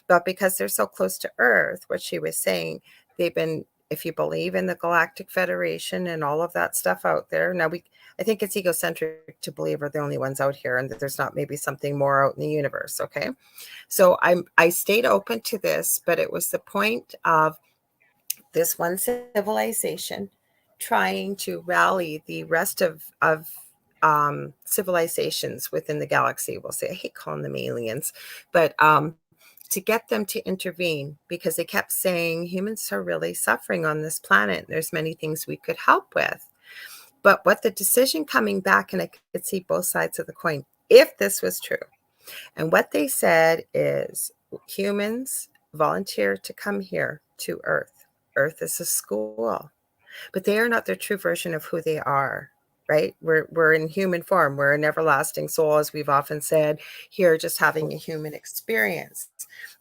But because they're so close to Earth, what she was saying, they've been, if you believe in the Galactic Federation and all of that stuff out there. Now, I think it's egocentric to believe we're the only ones out here and that there's not maybe something more out in the universe. Okay. So I stayed open to this, but it was the point of this one civilization trying to rally the rest of civilizations within the galaxy. We'll say, I hate calling them aliens, but to get them to intervene, because they kept saying humans are really suffering on this planet. There's many things we could help with. But what the decision coming back, and I could see both sides of the coin, if this was true. And what they said is humans volunteer to come here to Earth. Earth is a school, but they are not their true version of who they are, right? We're in human form. We're an everlasting soul, as we've often said, here just having a human experience.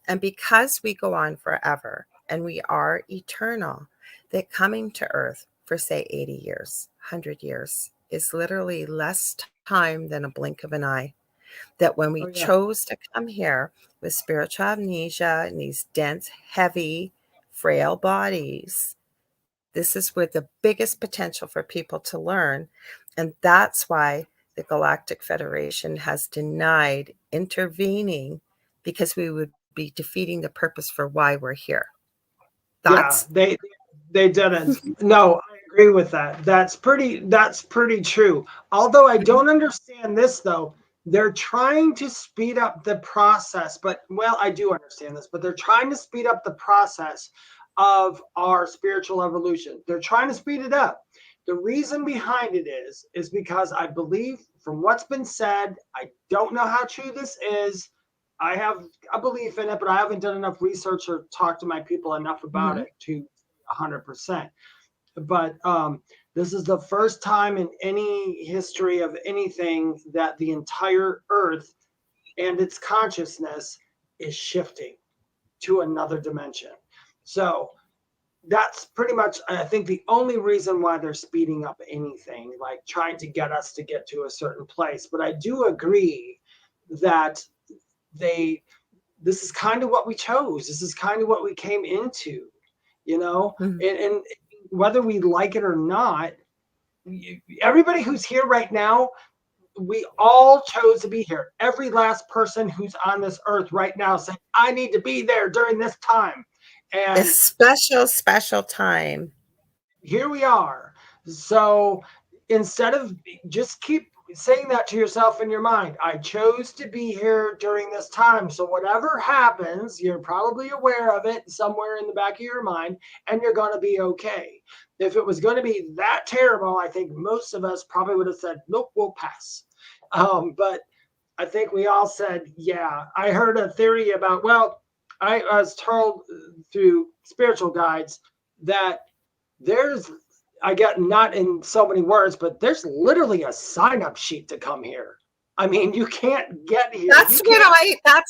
And because we go on forever and we are eternal, that coming to Earth for, say, 80 years, 100 years is literally less time than a blink of an eye. That when we chose to come here with spiritual amnesia and these dense, heavy, frail bodies, this is where the biggest potential for people to learn. And that's why the Galactic Federation has denied intervening because we would be defeating the purpose for why we're here. Thoughts? Yeah, they didn't. No, I agree with that. That's pretty true. Although I don't understand this though. They're trying to speed up the process, but well, I do understand this, but they're trying to speed up the process of our spiritual evolution. They're trying to speed it up. The reason behind it is because I believe from what's been said, I don't know how true this is. I have a belief in it, but I haven't done enough research or talked to my people enough about it to 100%. But this is the first time in any history of anything that the entire earth and its consciousness is shifting to another dimension. So that's pretty much, I think, the only reason why they're speeding up anything, like trying to get us to get to a certain place. But I do agree that this is kind of what we chose. This is kind of what we came into, and whether we like it or not, everybody who's here right now, we all chose to be here. Every last person who's on this earth right now saying, I need to be there during this time. And a special time. Here we are. So instead of just keep saying that to yourself in your mind, I chose to be here during this time. So whatever happens, you're probably aware of it somewhere in the back of your mind, and you're going to be okay. If it was going to be that terrible, I think most of us probably would have said, nope, we'll pass. But I think we all said, yeah. I heard a theory about, I was told through spiritual guides that I get, not in so many words, but there's literally a sign-up sheet to come here. I mean, you can't get here. That's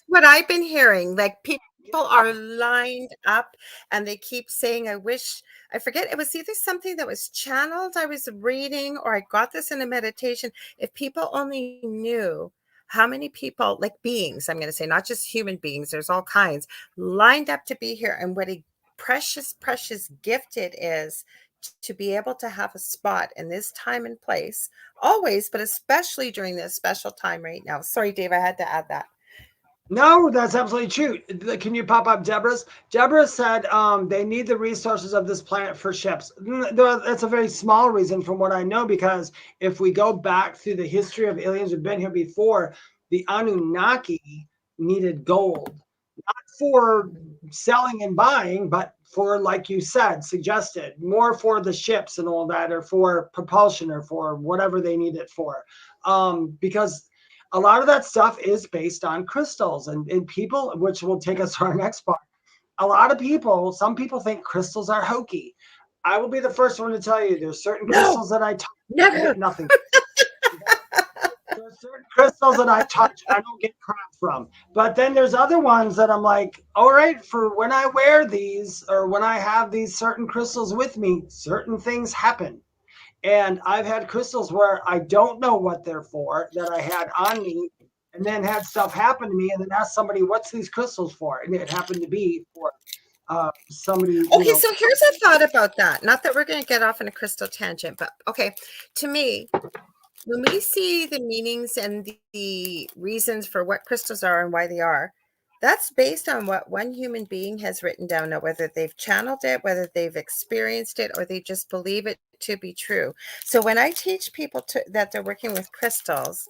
what I've been hearing. Like people are lined up and they keep saying, I forget, it was either something that was channeled I was reading, or I got this in a meditation. If people only knew how many people, like beings, I'm going to say, not just human beings, there's all kinds, lined up to be here, and what a precious gift it is to be able to have a spot in this time and place, always, but especially during this special time right now. Sorry, Dave, I had to add that. No, that's absolutely true. Can you pop up Deborah's? Deborah said they need the resources of this planet for ships. That's a very small reason from what I know, because if we go back through the history of aliens who've been here before, the Anunnaki needed gold, not for selling and buying, but for, like you said, suggested, more for the ships and all that, or for propulsion, or for whatever they need it for. Because a lot of that stuff is based on crystals, and people, which will take us to our next part. Some people think crystals are hokey. I will be the first one to tell you there's certain crystals that I touch. Never. I get nothing. There's certain crystals that I touch, I don't get crap from. But then there's other ones that I'm like, all right, for when I wear these, or when I have these certain crystals with me, certain things happen. And I've had crystals where I don't know what they're for, that I had on me, and then had stuff happen to me, and then asked somebody, what's these crystals for? And it happened to be for somebody. Okay, so here's a thought about that. Not that we're going to get off on a crystal tangent, but okay, to me, when we see the meanings and the reasons for what crystals are and why they are, that's based on what one human being has written down. Now, whether they've channeled it, whether they've experienced it, or they just believe it to be true. So when I teach people that they're working with crystals,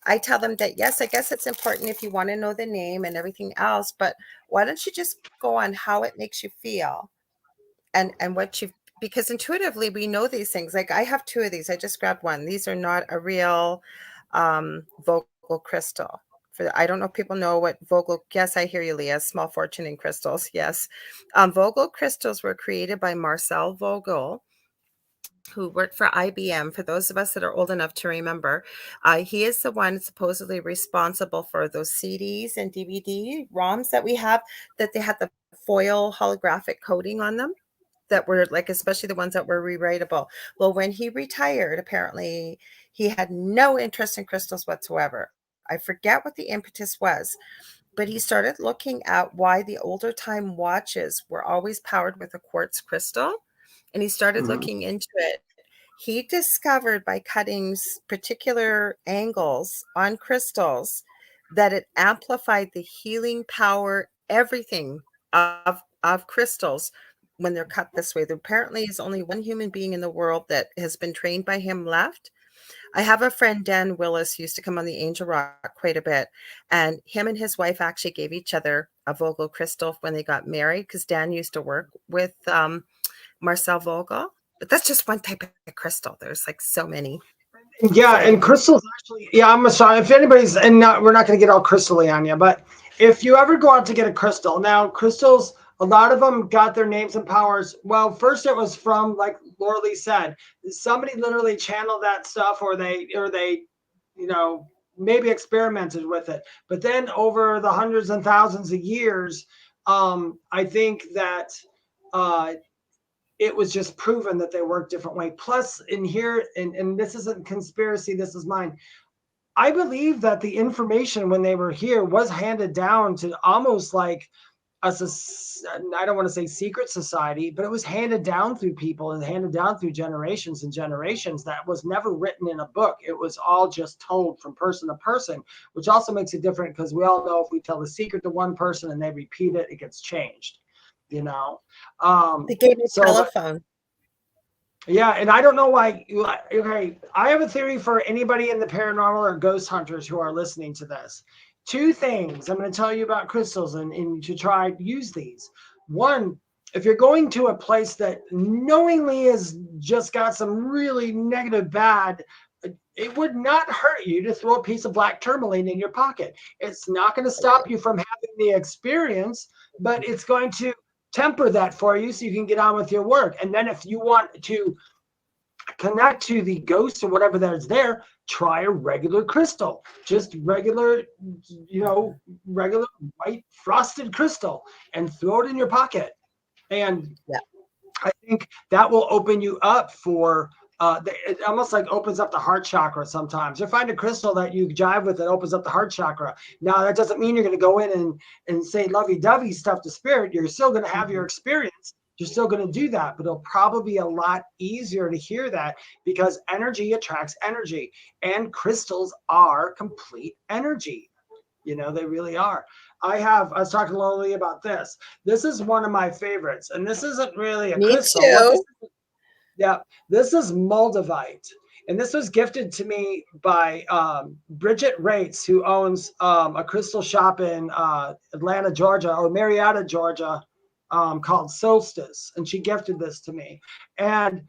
I tell them that, yes, I guess it's important if you want to know the name and everything else, but why don't you just go on how it makes you feel and what you, because intuitively we know these things. Like I have 2 of these. I just grabbed one. These are not a real vocal crystal. I don't know if people know what Vogel. Yes, I hear you, Leah. Small fortune in crystals. Yes. Vogel crystals were created by Marcel Vogel, who worked for IBM. For those of us that are old enough to remember, he is the one supposedly responsible for those CDs and DVD ROMs that we have, that they had the foil holographic coating on them, that were like, especially the ones that were rewritable. Well, when he retired, apparently he had no interest in crystals whatsoever. I forget what the impetus was, but he started looking at why the older time watches were always powered with a quartz crystal. And he started looking into it. He discovered by cutting particular angles on crystals that it amplified the healing power, everything of crystals when they're cut this way. There apparently is only one human being in the world that has been trained by him left. I have a friend, Dan Willis, who used to come on the Angel Rock quite a bit. And him and his wife actually gave each other a Vogel crystal when they got married, because Dan used to work with Marcel Vogel. But that's just one type of crystal. There's like so many. Yeah, and crystals actually, yeah, I'm sorry. If anybody's, and we're not going to get all crystally on you, but if you ever go out to get a crystal, now crystals, a lot of them got their names and powers. Well, first it was from, like Lorilei said, somebody literally channeled that stuff, or they, you know, maybe experimented with it. But then over the hundreds and thousands of years, I think that it was just proven that they work different way. Plus, in here, and this isn't conspiracy, this is mine. I believe that the information when they were here was handed down to almost like I don't want to say secret society, but it was handed down through people and handed down through generations and generations. That was never written in a book. It was all just told from person to person, which also makes it different, because we all know if we tell the secret to one person and they repeat it, it gets changed. You know, they gave me a telephone. Yeah, and I don't know why. Okay, I have a theory for anybody in the paranormal or ghost hunters who are listening to this. Two things I'm going to tell you about crystals, and to try to use these. One, if you're going to a place that knowingly has just got some really negative, bad, it would not hurt you to throw a piece of black tourmaline in your pocket. It's not going to stop you from having the experience, but it's going to temper that for you so you can get on with your work. And then if you want to connect to the ghost or whatever that's there, try a regular crystal, just regular, regular white frosted crystal, and throw it in your pocket. And I think that will open you up for it almost like opens up the heart chakra sometimes. You find a crystal that you jive with that opens up the heart chakra. Now, that doesn't mean you're going to go in and say lovey-dovey stuff to spirit. You're still going to have your experience. You're still going to do that, but it'll probably be a lot easier to hear that, because energy attracts energy, and crystals are complete energy. You know, they really are. I was talking to Lorilei about this. This is one of my favorites, and this isn't really a crystal. Too. This is moldavite, and this was gifted to me by Bridget Rates, who owns a crystal shop in Atlanta, Georgia, or Marietta, Georgia, called Solstice, and she gifted this to me. And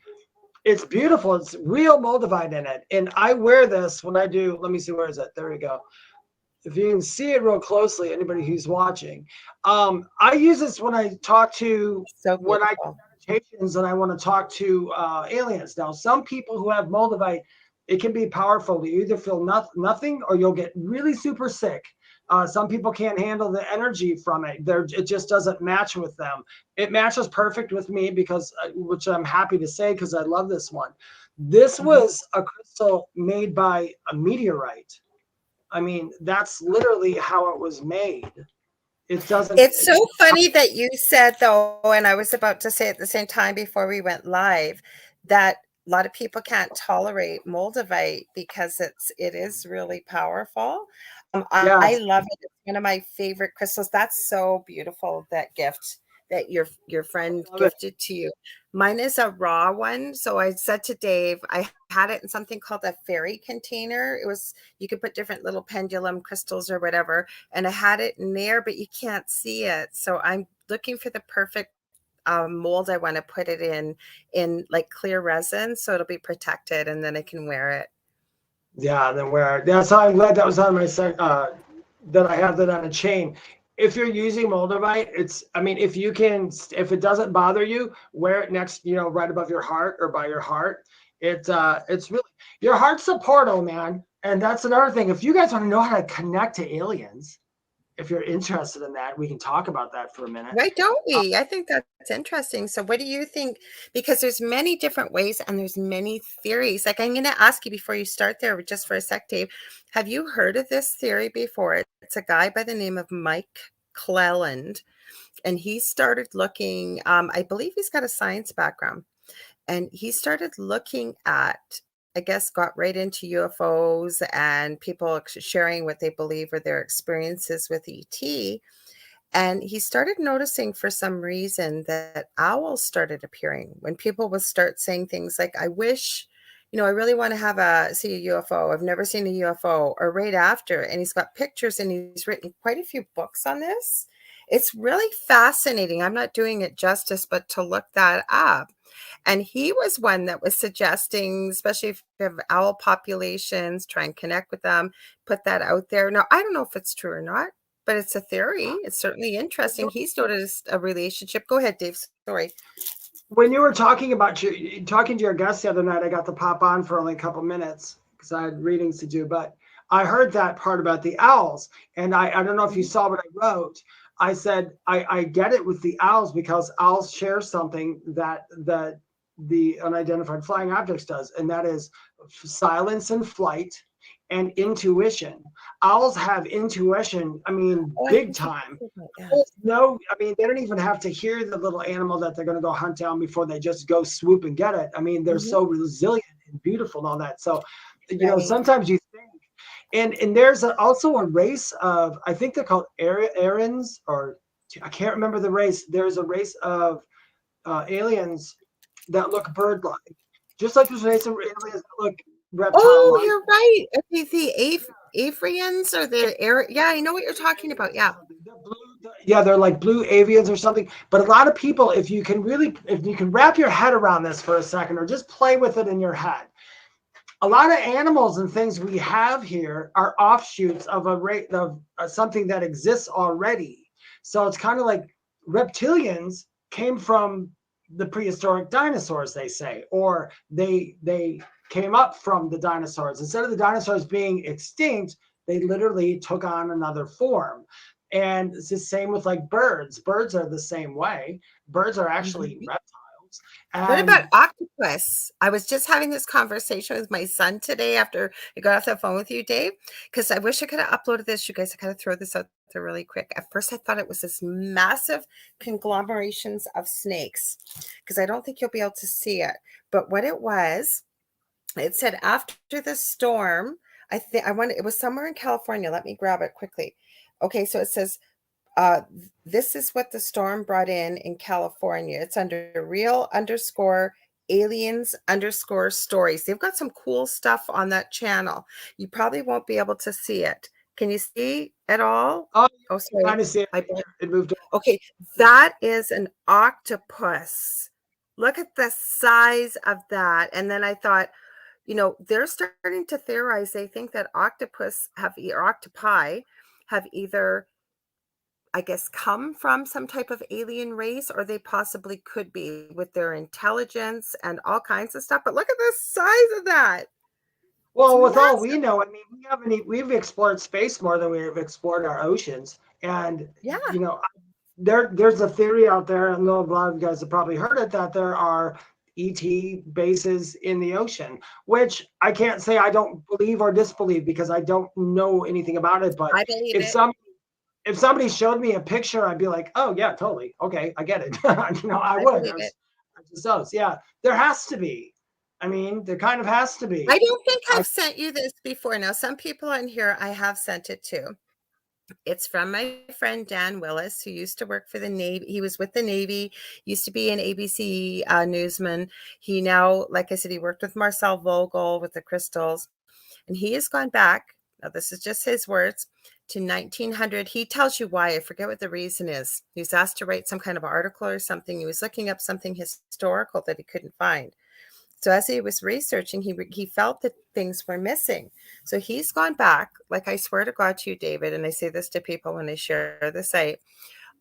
it's beautiful. It's real moldavite in it, and I wear this when I do. Let me see, where is it? There we go. If you can see it real closely, anybody who's watching, I use this when I talk to when I do meditations and I want to talk to aliens. Now, some people who have moldavite, it can be powerful. You either feel nothing or you'll get really super sick. Some people can't handle the energy from it. It just doesn't match with them. It matches perfect with me, because, which I'm happy to say, because I love this one. This was a crystal made by a meteorite. I mean, that's literally how it was made. It's so funny that you said, though, and I was about to say at the same time before we went live, that a lot of people can't tolerate moldavite because it is really powerful. I love it. It's one of my favorite crystals. That's so beautiful, that gift that your friend gifted to you. Mine is a raw one. So I said to Dave, I had it in something called a fairy container. You could put different little pendulum crystals or whatever, and I had it in there, but you can't see it. So I'm looking for the perfect mold. I want to put it in like clear resin, so it'll be protected, and then I can wear it. Yeah, then wear it. That's how I'm glad that was on my that I have that on a chain. If you're using moldavite, if it doesn't bother you, wear it next, right above your heart or by your heart. It's really, your heart's a portal, man. And that's another thing. If you guys want to know how to connect to aliens, if you're interested in that, we can talk about that for a minute. Why don't we? I think that's interesting. So what do you think? Because there's many different ways and there's many theories. Like, I'm going to ask you before you start there, just for a sec, Dave, have you heard of this theory before? It's a guy by the name of Mike Cleland, and he started looking, I believe he's got a science background. And he started looking at, I guess, got right into UFOs and people sharing what they believe are their experiences with ET. And he started noticing for some reason that owls started appearing when people would start saying things like, I wish, I really want to see a UFO. I've never seen a UFO, or right after. And he's got pictures and he's written quite a few books on this. It's really fascinating. I'm not doing it justice, but to look that up. And he was one that was suggesting, especially if you have owl populations, try and connect with them, put that out there. Now, I don't know if it's true or not, but it's a theory. It's certainly interesting. He's noticed a relationship. Go ahead, Dave. Sorry. When you were talking to your guest the other night, I got to pop on for only a couple minutes because I had readings to do, but I heard that part about the owls. And I don't know if you saw what I wrote. I said, I get it with the owls because owls share something that the unidentified flying objects does, and that is silence and flight and intuition. Owls have intuition, big time. No, they don't even have to hear the little animal that they're going to go hunt down before they just go swoop and get it. They're so resilient and beautiful and all that. So, sometimes you think, and there's also a race of, I think they're called Aryans, or I can't remember the race. There's a race of aliens that look bird-like, just like there's a race of aliens that look reptile-like. Oh, you're right. Okay, the Avrians or yeah, I know what you're talking about. Yeah. They're like blue avians or something. But a lot of people, if you can wrap your head around this for a second, or just play with it in your head, a lot of animals and things we have here are offshoots of something that exists already. So it's kind of like reptilians came from the prehistoric dinosaurs, they say, or they came up from the dinosaurs. Instead of the dinosaurs being extinct, they literally took on another form. And it's the same with like birds. Birds are the same way. Birds are actually reptiles. What about octopus? I was just having this conversation with my son today after I got off the phone with you, Dave, because I wish I could have uploaded this. You guys, I gotta throw this out there really quick. At first, I thought it was this massive conglomerations of snakes, because I don't think you'll be able to see it. But what it was, it said after the storm, it was somewhere in California. Let me grab it quickly. Okay, so it says, this is what the storm brought in California. It's under real_aliens_stories. They've got some cool stuff on that channel. You probably won't be able to see it. Can you see at all? Oh, sorry. I see it. It moved. Okay, that is an octopus. Look at the size of that. And then I thought, they're starting to theorize. They think that octopi have either, I guess, come from some type of alien race, or they possibly could be with their intelligence and all kinds of stuff. But look at the size of that. Well, with all we know, we've explored space more than we've explored our oceans. And, there's a theory out there, I know a lot of you guys have probably heard it, that there are ET bases in the ocean, which I can't say I don't believe or disbelieve because I don't know anything about it. But I believe if somebody showed me a picture, I'd be like, oh yeah, totally. Okay, I get it. I would. Yeah, there has to be. There kind of has to be. I don't think I've sent you this before. Now, some people on here I have sent it to. It's from my friend Dan Willis, who used to work for the Navy. He was with the Navy, used to be an ABC newsman. He now, like I said, he worked with Marcel Vogel with the crystals. And he has gone back, now this is just his words, to 1900. He tells you why. I forget what the reason is. He was asked to write some kind of article or something. He was looking up something historical that he couldn't find. So as he was researching, he felt that things were missing. So he's gone back, like I swear to God to you, David, and I say this to people when they share the site,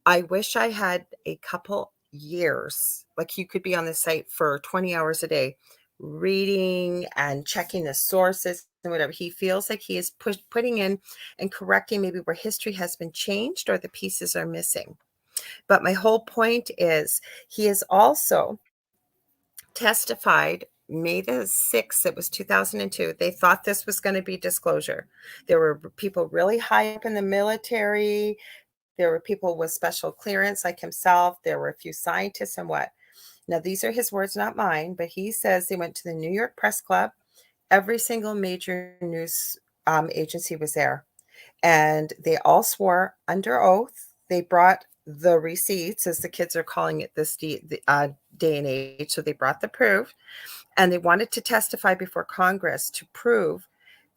I wish I had a couple years, like you could be on the site for 20 hours a day, reading and checking the sources and whatever. He feels like he is putting in and correcting maybe where history has been changed or the pieces are missing. But my whole point is he is also testified May the 6th, it was 2002. They thought this was going to be disclosure. There were people really high up in the military. There were people with special clearance like himself. There were a few scientists and what. Now, these are his words, not mine, but he says they went to the New York Press Club. Every single major news agency was there, and they all swore under oath. They brought the receipts, as the kids are calling it this day and age. So they brought the proof, and they wanted to testify before Congress to prove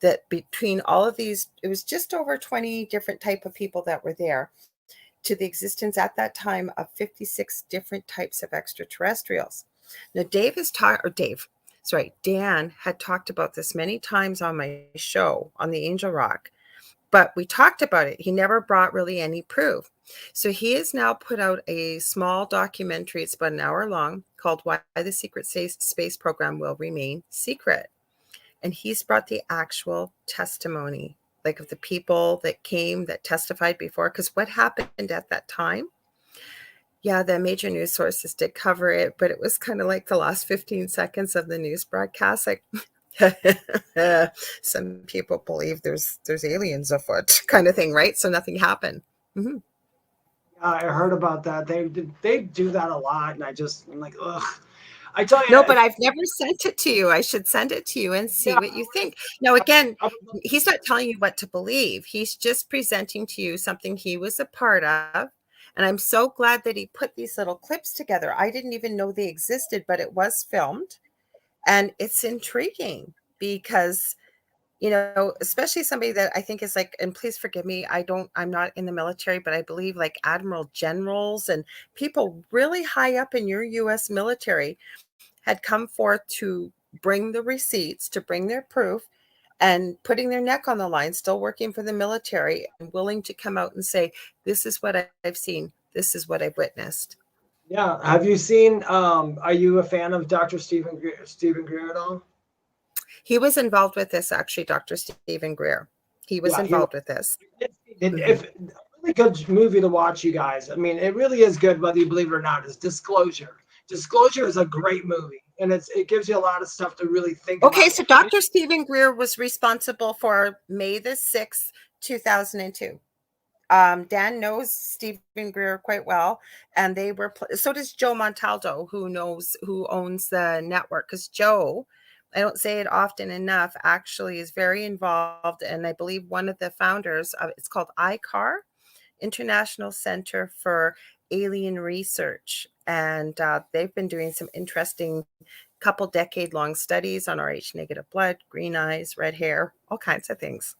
that between all of these, it was just over 20 different type of people that were there, to the existence at that time of 56 different types of extraterrestrials. Now, Dan had talked about this many times on my show on the Angel Rock, but we talked about it. He never brought really any proof. So he has now put out a small documentary. It's about an hour long, called Why the Secret Space Program Will Remain Secret. And he's brought the actual testimony, like of the people that came, that testified before. Because what happened at that time, yeah, the major news sources did cover it, but it was kind of like the last 15 seconds of the news broadcast. Like, some people believe there's aliens afoot, kind of thing, right? So nothing happened. Mm-hmm. I heard about that. They do that a lot, and I'm like, ugh. I tell you. No, but I've never sent it to you. I should send it to you and see what you think. Now, again, he's not telling you what to believe. He's just presenting to you something he was a part of. And I'm so glad that he put these little clips together. I didn't even know they existed, but it was filmed. And it's intriguing because, you know, especially somebody that I think is like, and please forgive me, I'm not in the military, but I believe like admiral generals and people really high up in your U.S. military had come forth to bring the receipts, to bring their proof, and putting their neck on the line, still working for the military and willing to come out and say, this is what I've seen. This is what I've witnessed. Yeah. Have you seen, are you a fan of Dr. Stephen Greer at all? He was involved with this, actually, Dr. Stephen Greer. He was involved with this. If a really good movie to watch, you guys. I mean, it really is good, whether you believe it or not, is Disclosure. Disclosure is a great movie, and it gives you a lot of stuff to really think about. Okay, so Dr. Stephen Greer was responsible for May the 6th, 2002. Dan knows Stephen Greer quite well, and they were. So does Joe Montaldo, who owns the network. Because Joe, I don't say it often enough, actually is very involved, and I believe one of the founders of it's called ICAR, International Center for Alien Research, and they've been doing some interesting couple decade-long studies on Rh negative blood, green eyes, red hair, all kinds of things.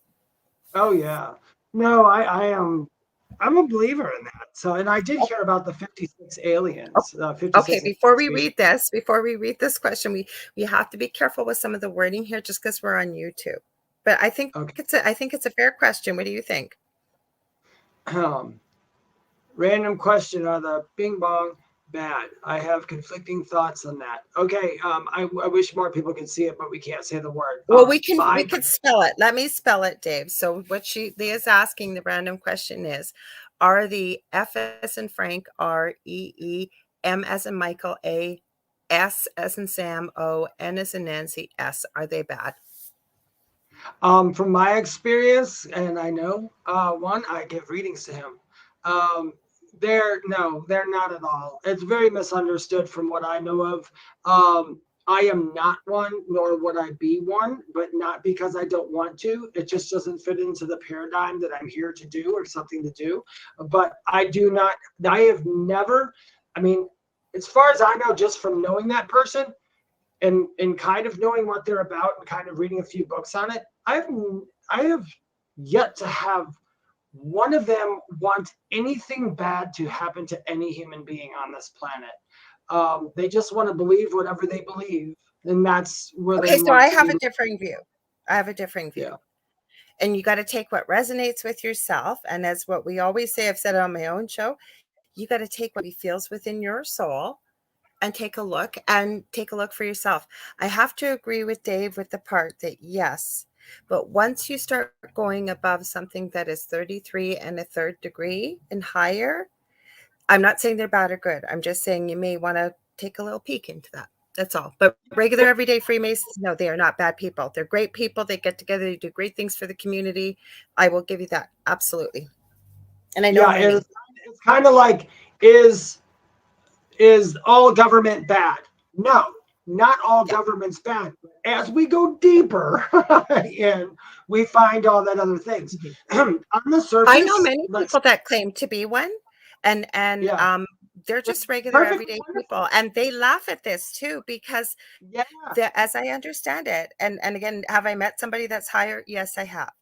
Oh yeah. No, I'm a believer in that. So, and I did hear about the 56 aliens. 56 okay, before we read this question, we have to be careful with some of the wording here, just because we're on YouTube. But I think it's a fair question. What do you think? Random question: are the Bing Bong bad? I have conflicting thoughts on that. Okay, I wish more people could see it, but we can't say the word. Well, we can spell it. Let me spell it, Dave. So what Leah's asking, the random question is, are the F as in Frank, R, E, E, M as in Michael, A, S as in Sam, O, N as in Nancy, S, are they bad? From my experience, and I know I give readings to him. They're not at all. It's very misunderstood from what I know of. I am not one, nor would I be one, but not because I don't want to. It just doesn't fit into the paradigm that I'm here to do or something to do. But I have never, I mean, as far as I know, just from knowing that person and kind of knowing what they're about and kind of reading a few books on it, I have yet to have one of them want anything bad to happen to any human being on this planet. They just want to believe whatever they believe, and that's where they. Okay, so I have a differing view. Yeah. And you got to take what resonates with yourself, and as what we always say, I've said it on my own show, you got to take what feels within your soul and take a look for yourself. I have to agree with Dave with the part that yes, but once you start going above something that is 33 and a third degree and higher, I'm not saying they're bad or good. I'm just saying you may want to take a little peek into that. That's all. But regular everyday Freemasons, no, they are not bad people. They're great people. They get together. They do great things for the community. I will give you that. Absolutely. And I know it's kind of like, is is all government bad? No, not all government's bad. As we go deeper and we find all that other things on the surface. I know many people that claim to be one, and they're just regular everyday people, and they laugh at this too because as I understand it, and again, have I met somebody that's higher? Yes, I have.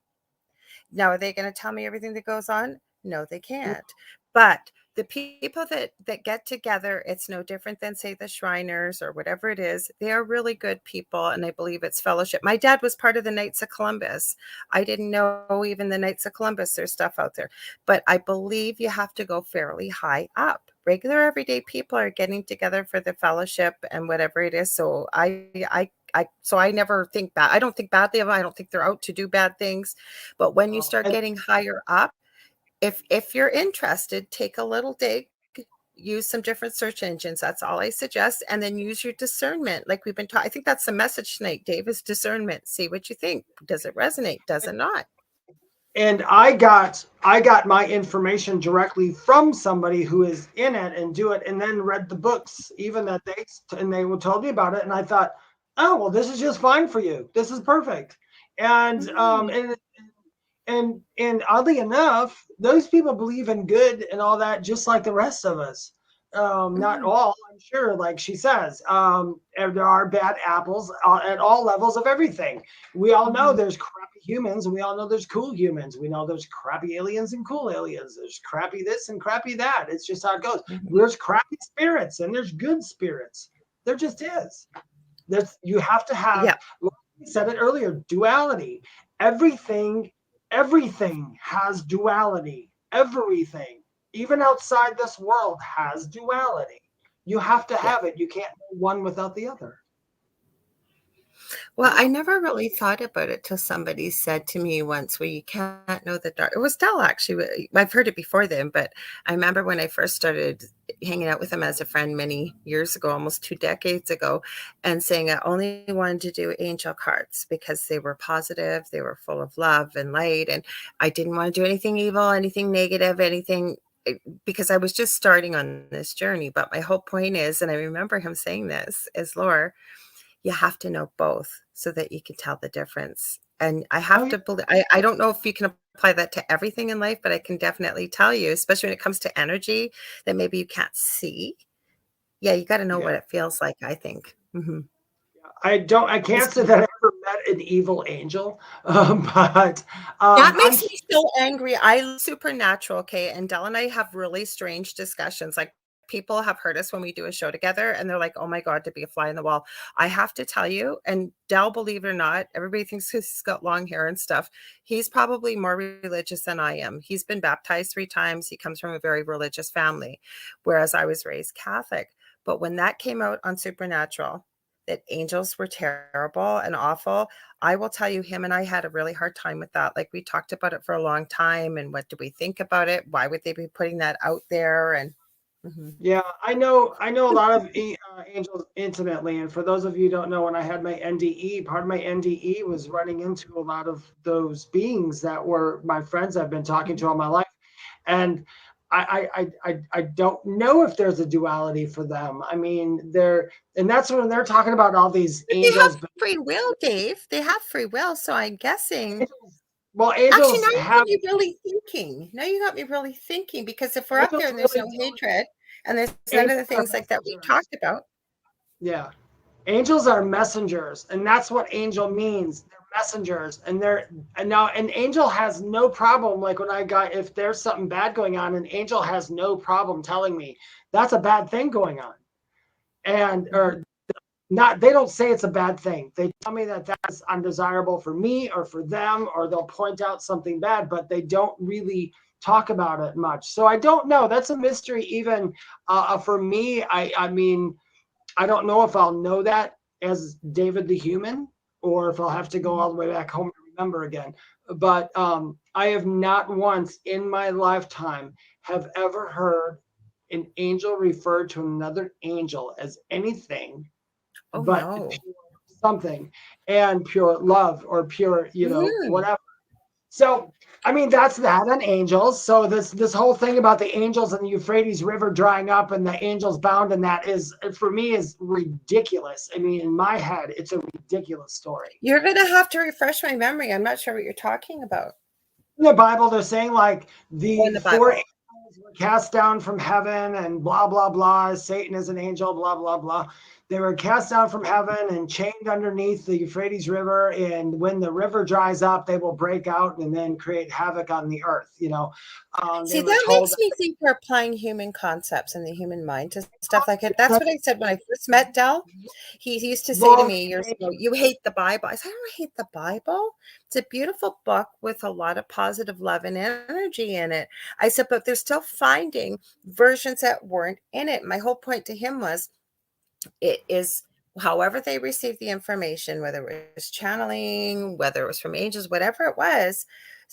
Now, are they going to tell me everything that goes on? No, they can't. But the people that get together, it's no different than, say, the Shriners or whatever it is. They are really good people, and I believe it's fellowship. My dad was part of the Knights of Columbus. I didn't know even the Knights of Columbus, there's stuff out there. But I believe you have to go fairly high up. Regular everyday people are getting together for the fellowship and whatever it is. So I never think bad. I don't think badly of them. I don't think they're out to do bad things. But when you start getting higher up, if you're interested, take a little dig, use some different search engines. That's all I suggest. And then use your discernment. Like we've been talking, I think that's the message tonight, Dave, is discernment. See what you think. Does it resonate? Does it not? And I got my information directly from somebody who is in it and do it, and then read the books even that they told me about it. And I thought, oh, well, this is just fine for you. This is perfect. And and oddly enough, those people believe in good and all that, just like the rest of us. Not all, I'm sure, like she says. There are bad apples at all levels of everything. We all know there's crappy humans, and we all know there's cool humans. We know there's crappy aliens and cool aliens. There's crappy this and crappy that. It's just how it goes. There's crappy spirits and there's good spirits. There just is. You have to have, like we said it earlier, duality. Everything has duality. Everything, even outside this world, has duality. You have to have it. You can't know one without the other. Well, I never really thought about it till somebody said to me once, well, you can't know the dark. It was Del, actually. I've heard it before then, but I remember when I first started hanging out with him as a friend many years ago, almost 2 decades ago, and saying I only wanted to do angel cards because they were positive, they were full of love and light, and I didn't want to do anything evil, anything negative, anything, because I was just starting on this journey. But my whole point is, and I remember him saying this, is Laura, you have to know both so that you can tell the difference. And I have to believe, I don't know if you can apply that to everything in life, but I can definitely tell you, especially when it comes to energy that maybe you can't see. Yeah, you got to know what it feels like, I think. I can't say that I ever met an evil angel, but that makes me so angry. I love supernatural, okay, and Del and I have really strange discussions. Like, people have heard us when we do a show together and they're like, oh my God, to be a fly in the wall. I have to tell you, and Del, believe it or not, everybody thinks he's got long hair and stuff. He's probably more religious than I am. He's been baptized 3 times. He comes from a very religious family, whereas I was raised Catholic. But when that came out on Supernatural, that angels were terrible and awful, I will tell you, him and I had a really hard time with that. Like, we talked about it for a long time. And what do we think about it? Why would they be putting that out there? And yeah, I know a lot of angels intimately. And for those of you who don't know, when I had my NDE, part of my NDE was running into a lot of those beings that were my friends I've been talking to all my life. And I don't know if there's a duality for them. I mean, and that's when they're talking about all these angels. They have free will, Dave. They have free will. So I'm guessing. Well, angels actually, now you got me really thinking. Now you got me really thinking, because if we're up there and there's no hatred and there's none of the things like that we talked about. Yeah. Angels are messengers, and that's what angel means. They're messengers, and now an angel has no problem. Like, if there's something bad going on, an angel has no problem telling me that's a bad thing going on. Or not, they don't say it's a bad thing. They tell me that that's undesirable for me or for them, or they'll point out something bad, but they don't really talk about it much. So I don't know. That's a mystery even for me. I mean, I don't know if I'll know that as David the human, or if I'll have to go all the way back home to remember again. But I have not once in my lifetime have ever heard an angel refer to another angel as anything but pure something, and pure love, or pure, whatever. So, I mean, that's that on angels. So this whole thing about the angels and the Euphrates River drying up and the angels bound in that is, for me, is ridiculous. I mean, in my head, it's a ridiculous story. You're going to have to refresh my memory. I'm not sure what you're talking about. In the Bible, they're saying like In the the four Bible. angels were cast down from heaven and blah, blah, blah. Satan is an angel, blah, blah, blah. They were cast down from heaven and chained underneath the Euphrates River. And when the river dries up, they will break out and then create havoc on the earth. You know, they See, were that told makes me think we're applying human concepts and the human mind to stuff like it. That's what I said when I first met Del. He used to say to me years ago, "You hate the Bible." I said, "I don't hate the Bible. It's a beautiful book with a lot of positive love and energy in it." I said, "But they're still finding versions that weren't in it." My whole point to him was, it is however they received the information, whether it was channeling, whether it was from angels, whatever it was,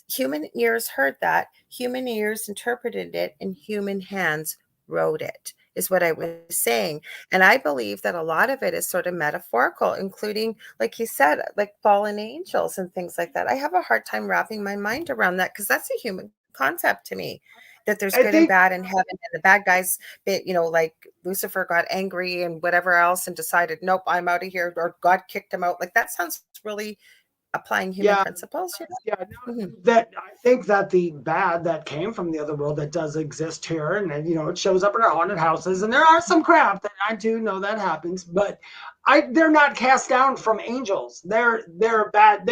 human ears heard that, human ears interpreted it, and human hands wrote it, is what I was saying. And I believe that a lot of it is sort of metaphorical, including, like you said, like fallen angels and things like that. I have a hard time wrapping my mind around that because that's a human concept to me, that there's good and bad in heaven, and the bad guys, like Lucifer got angry and whatever else and decided, nope, I'm out of here, or God kicked him out. Like, that sounds really applying human principles. Yeah, no, that I think that the bad that came from the other world that does exist here, and it shows up in our haunted houses, and there are some crap that I do know that happens, but they're not cast down from angels. They're bad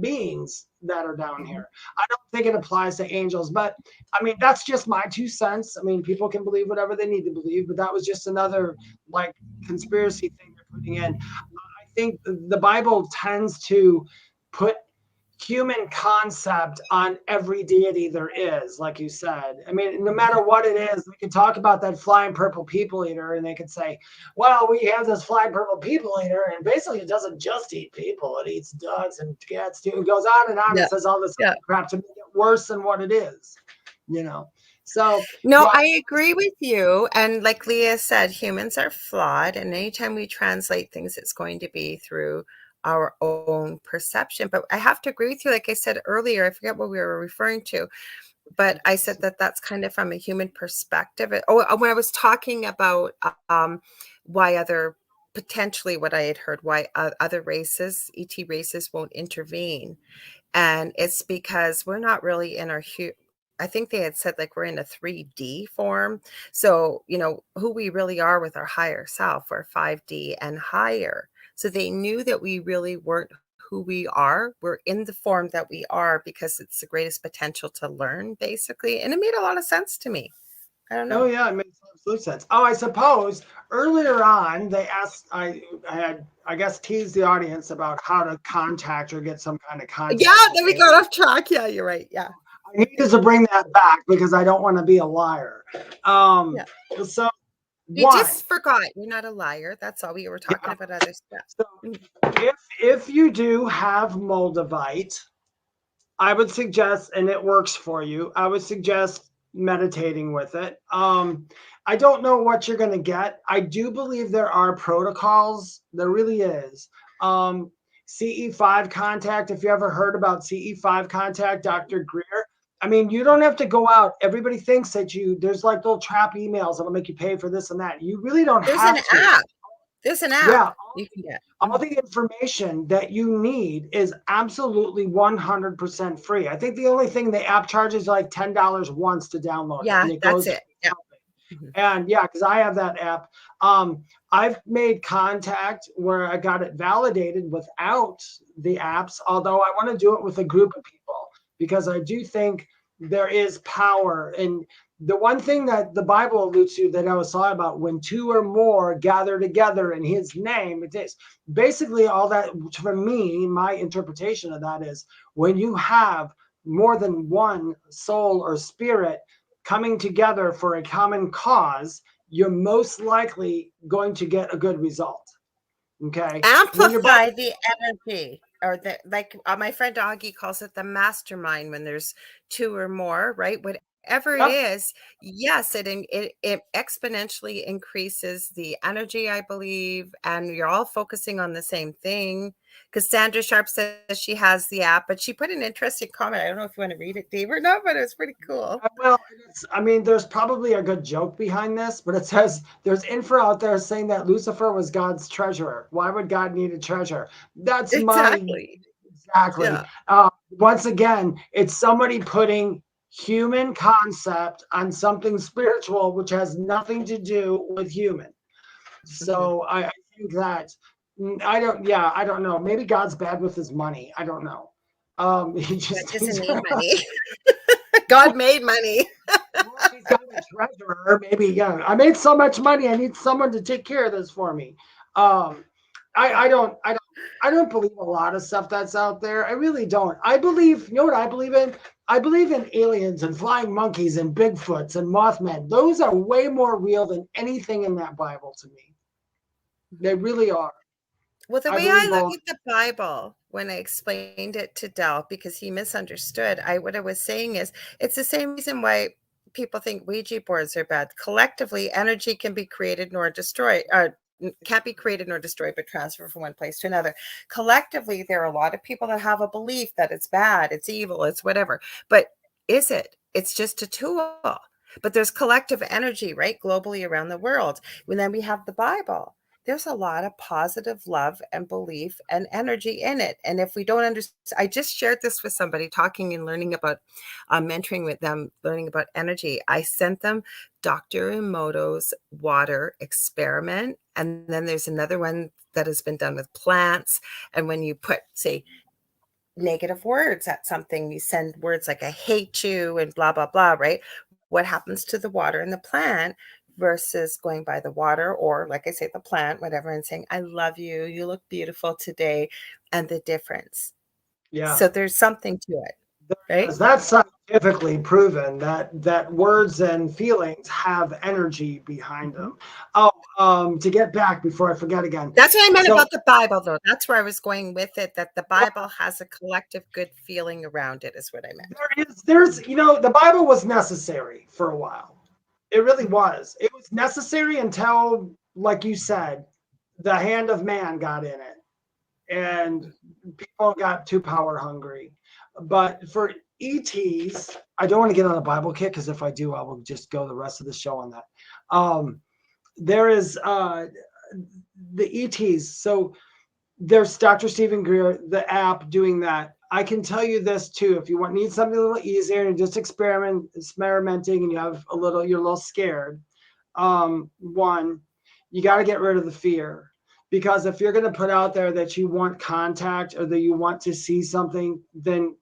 beings that are down here. I don't think it applies to angels, but I mean, that's just my 2 cents. I mean, people can believe whatever they need to believe, but that was just another like conspiracy thing they're putting in. I think the Bible tends to put human concept on every deity there is, like you said. I mean, no matter what it is, we can talk about that flying purple people eater, and they could say, well, we have this flying purple people eater, and basically it doesn't just eat people, it eats dogs and cats too. It goes on and says all this crap to make it worse than what it is, So no, I agree with you. And like Leah said, humans are flawed. And anytime we translate things, it's going to be through our own perception. But I have to agree with you. Like I said earlier, I forget what we were referring to, but I said that that's kind of from a human perspective. When I was talking about why potentially what I had heard, why other races, ET races, won't intervene. And it's because we're not really in our I think they had said like we're in a 3D form. So, who we really are with our higher self, we're 5D and higher. So they knew that we really weren't who we are. We're in the form that we are because it's the greatest potential to learn, basically. And it made a lot of sense to me. I don't know. Oh yeah, it makes absolute sense. Oh, I suppose earlier on they asked, I had, I guess, teased the audience about how to contact or get some kind of contact. Yeah, then we got off track. Yeah, you're right. Yeah. I needed to bring that back because I don't want to be a liar. So you just forgot you're not a liar. That's all. We were talking about other stuff. So if you do have Moldavite, I would suggest, and it works for you, I would suggest meditating with it. I don't know what you're going to get. I do believe there are protocols. There really is. CE5 contact, if you ever heard about CE5 contact, Dr. Greer. I mean, you don't have to go out. Everybody thinks that there's like little trap emails that'll make you pay for this and that. You really don't have to. There's an app. Yeah. You can get. All the information that you need is absolutely 100% free. I think the only thing the app charges like $10 once to download. Yeah, that's it. Yeah. And yeah, because I have that app. I've made contact where I got it validated without the apps, although I want to do it with a group of people because I do think there is power. And the one thing that the Bible alludes to that I was talking about, when two or more gather together in his name, it is basically all that. For me, my interpretation of that is when you have more than one soul or spirit coming together for a common cause, you're most likely going to get a good result. Okay. Amplify the energy, or like my friend Augie calls it the mastermind, when there's two or more, right? whatever it Yep. is, yes, it exponentially increases the energy, I believe, and you're all focusing on the same thing. Because Sandra Sharp says she has the app, but she put an interesting comment. I don't know if you want to read it, Dave, or not, but it was pretty cool. Well, I mean, there's probably a good joke behind this, but it says there's info out there saying that Lucifer was God's treasurer. Why would God need a treasure? That's Exactly. exactly. Yeah. Once again, it's somebody putting human concept on something spiritual, which has nothing to do with human. So I think that I don't know. Maybe God's bad with his money. I don't know. He God just doesn't need money. God made money. well, he's got a treasurer. Maybe, yeah. I made so much money. I need someone to take care of this for me. I don't believe a lot of stuff that's out there. I really don't. I believe, you know what I believe in? I believe in aliens and flying monkeys and Bigfoots and Mothmen. Those are way more real than anything in that Bible to me. They really are. Well, the I way I believe look all. at the Bible when I explained it to Del, because he misunderstood, what I was saying is it's the same reason why people think Ouija boards are bad. Collectively, energy can be created nor destroyed, can't be created nor destroyed, but transferred from one place to another. Collectively, there are a lot of people that have a belief that it's bad, it's evil, it's whatever. But is it? It's just a tool. But there's collective energy, right? Globally around the world. And then we have the Bible. There's a lot of positive love and belief and energy in it. And if we don't understand, I just shared this with somebody talking and learning about mentoring with them, learning about energy. I sent them Dr. Emoto's water experiment. And then there's another one that has been done with plants. And when you put, say, negative words at something, you send words like I hate you and blah, blah, blah, right? What happens to the water and the plant versus going by the water or, like I say, the plant, whatever, and saying, I love you, you look beautiful today, and the difference. Yeah. So there's something to it, right? That's scientifically proven that words and feelings have energy behind Mm-hmm. them. To get back before I forget again. That's what I meant So about the Bible, though. That's where I was going with it, that the Bible has a collective good feeling around it, is what I meant. there's the Bible was necessary for a while. It really was. It was necessary until, like you said, the hand of man got in it and people got too power hungry. But for ETs, I don't want to get on a Bible kick because if I do, I will just go the rest of the show on that. There is the ETs. So there's Dr. Stephen Greer, the app doing that. I can tell you this too. If you need something a little easier and just experimenting and you're a little scared, one, you got to get rid of the fear. Because if you're going to put out there that you want contact or that you want to see something, then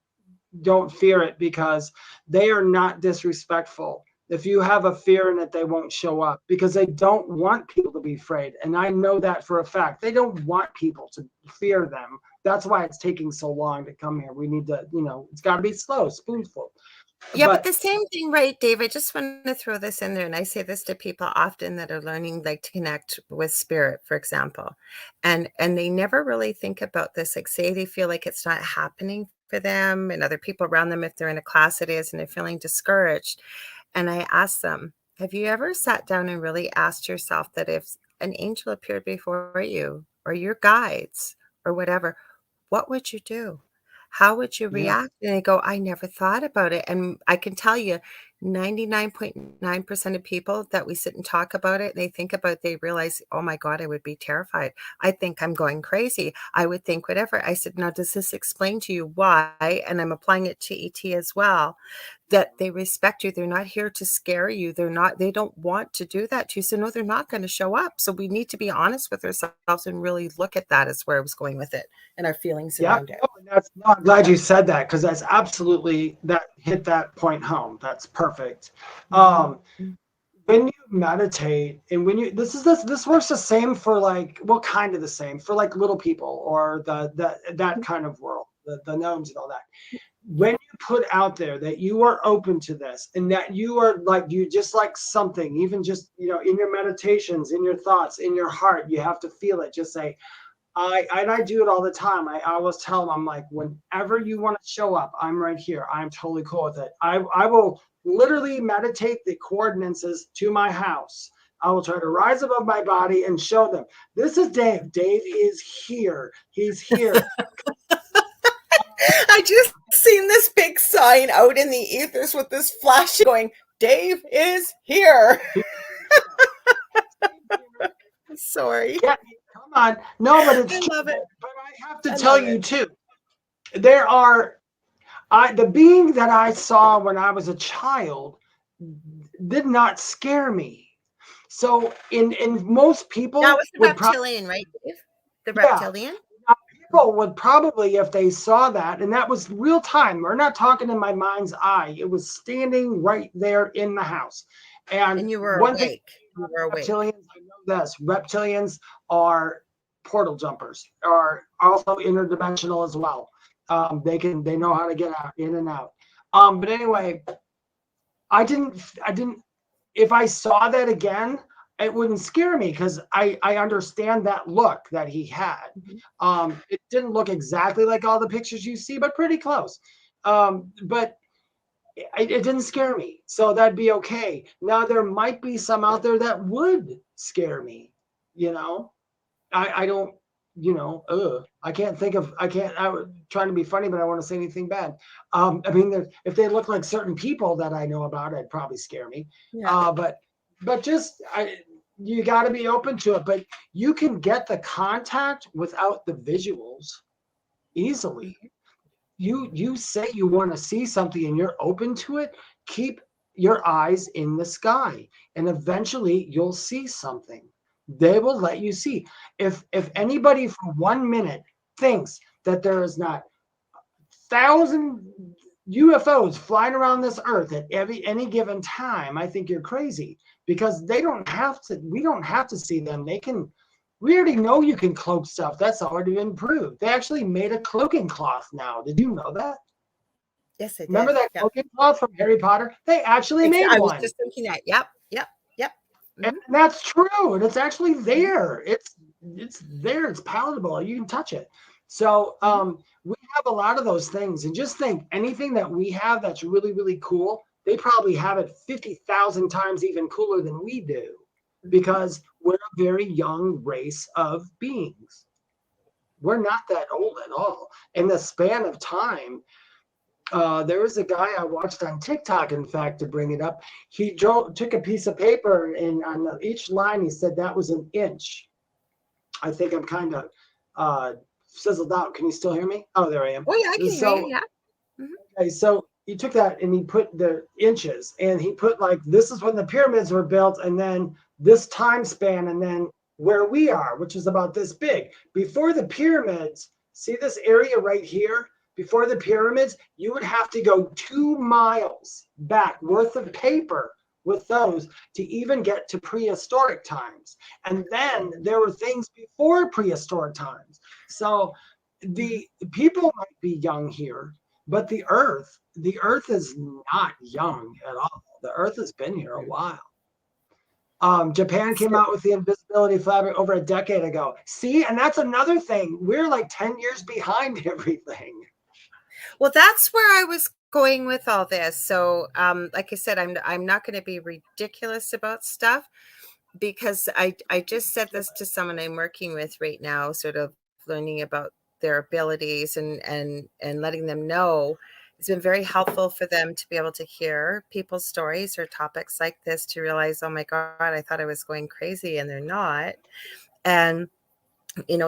don't fear it because they are not disrespectful. If you have a fear in it, they won't show up because they don't want people to be afraid. And I know that for a fact. They don't want people to fear them. That's why it's taking so long to come here. We need to, it's got to be slow, spoonful. Yeah, but the same thing, right, Dave? I just want to throw this in there, and I say this to people often that are learning, like, to connect with spirit, for example, and they never really think about this. Like, say they feel like it's not happening for them, and other people around them, if they're in a class it is, and they're feeling discouraged. And I ask them, have you ever sat down and really asked yourself that if an angel appeared before you, or your guides, or whatever, what would you do? How would you react? And they go, I never thought about it. And I can tell you, 99.9% of people that we sit and talk about it, they think about it, they realize, oh my God, I would be terrified. I think I'm going crazy. I would think whatever. I said, now, does this explain to you why? And I'm applying it to ET as well, that they respect you. They're not here to scare you. They don't want to do that to you. So no, they're not going to show up. So we need to be honest with ourselves and really look at that as where I was going with it and our feelings around it. I'm glad you said that because that's absolutely that hit that point home. That's perfect. When you meditate and this works the same for kind of the same for like little people or that kind of world, the gnomes and all that. When you put out there that you are open to this and that you just like something, even just, in your meditations, in your thoughts, in your heart, you have to feel it. Just say, I do it all the time. I always tell them, I'm like, whenever you want to show up, I'm right here. I'm totally cool with it. I will literally meditate the coordinates to my house. I will try to rise above my body and show them, this is Dave. Dave is here. He's here. I just seen this big sign out in the ethers with this flash going, Dave is here. Sorry. Yeah, come on. No, but it's I love it. But I have to tell you too, there are the being that I saw when I was a child did not scare me. So in most people that was the reptilian, right, Dave? The reptilian? Yeah. People would probably, if they saw that, and that was real time. We're not talking in my mind's eye. It was standing right there in the house. And you were one awake. Thing, reptilians, I know this. Reptilians are portal jumpers, are also interdimensional as well. They know how to get out, in and out. But anyway, I didn't. If I saw that again, it wouldn't scare me because I understand that look that he had. It didn't look exactly like all the pictures you see, but pretty close. But it didn't scare me, so that'd be okay. Now there might be some out there that would scare me. I don't. I can't think of. I was trying to be funny, but I want to say anything bad. I mean, if they look like certain people that I know about, it'd probably scare me. Yeah. But just you got to be open to it. But you can get the contact without the visuals easily. You say you want to see something and you're open to it. Keep your eyes in the sky, and eventually you'll see something. They will let you see. If anybody for 1 minute thinks that there is not 1,000 UFOs flying around this earth at any given time, I think you're crazy, because they don't have to. We don't have to see them. They can. We already know you can cloak stuff. That's already been proved. They actually made a cloaking cloth now. Did you know that? Yes, I did. Remember that cloaking cloth from Harry Potter? They actually made one. I was just thinking that. Yep. And that's true, and it's actually there. It's there. It's palatable. You can touch it. So we have a lot of those things, and just think, anything that we have that's really, really cool, they probably have it 50,000 times even cooler than we do, because we're a very young race of beings. We're not that old at all. In the span of time, there was a guy I watched on TikTok, in fact, to bring it up. He took a piece of paper, and on each line he said that was an inch. I think I'm kind of sizzled out. Can you still hear me? Oh, there I am. Oh, yeah, I can hear you, yeah. Okay, so he took that and he put the inches, and he put like, this is when the pyramids were built, and then this time span, and then where we are, which is about this big. Before the pyramids, see this area right here? Before the pyramids, you would have to go 2 miles back worth of paper with those to even get to prehistoric times. And then there were things before prehistoric times. So the people might be young here, but the earth is not young at all. The earth has been here a while. Japan came out with the invisibility fabric over a decade ago. See, and that's another thing. We're like 10 years behind everything. Well, that's where I was going with all this. So, like I said, I'm not going to be ridiculous about stuff, because I just said this to someone I'm working with right now, sort of learning about their abilities and letting them know. It's been very helpful for them to be able to hear people's stories or topics like this, to realize, oh my God, I thought I was going crazy, and they're not. And,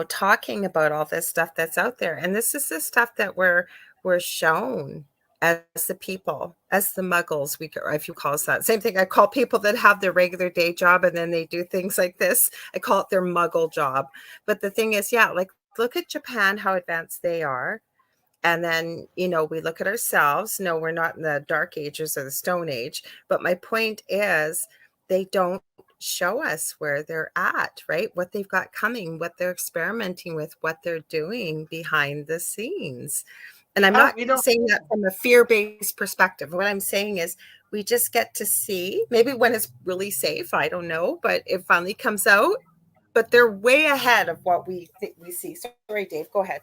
talking about all this stuff that's out there. And this is the stuff that we're shown as the people, as the muggles, if you call us that. Same thing I call people that have their regular day job and then they do things like this. I call it their muggle job. But the thing is, like, look at Japan, how advanced they are. And then, we look at ourselves. No, we're not in the dark ages or the stone age. But my point is, they don't show us where they're at, right? What they've got coming, what they're experimenting with, what they're doing behind the scenes. And I'm not saying that from a fear-based perspective. What I'm saying is, we just get to see, maybe when it's really safe, I don't know, but it finally comes out, but they're way ahead of what we see. Sorry, Dave, go ahead.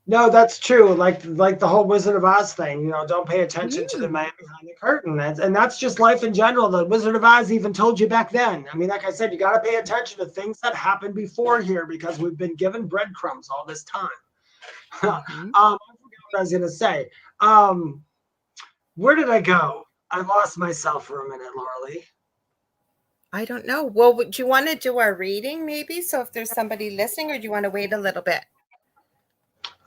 No, that's true. Like the whole Wizard of Oz thing, you know, don't pay attention to the man behind the curtain. And that's just life in general. The Wizard of Oz even told you back then. I mean, like I said, you got to pay attention to things that happened before here because we've been given breadcrumbs all this time. I forgot what I was going to say. Where did I go? I lost myself for a minute, Lorilei. I don't know. Well, do you want to do our reading maybe? So if there's somebody listening, or do you want to wait a little bit?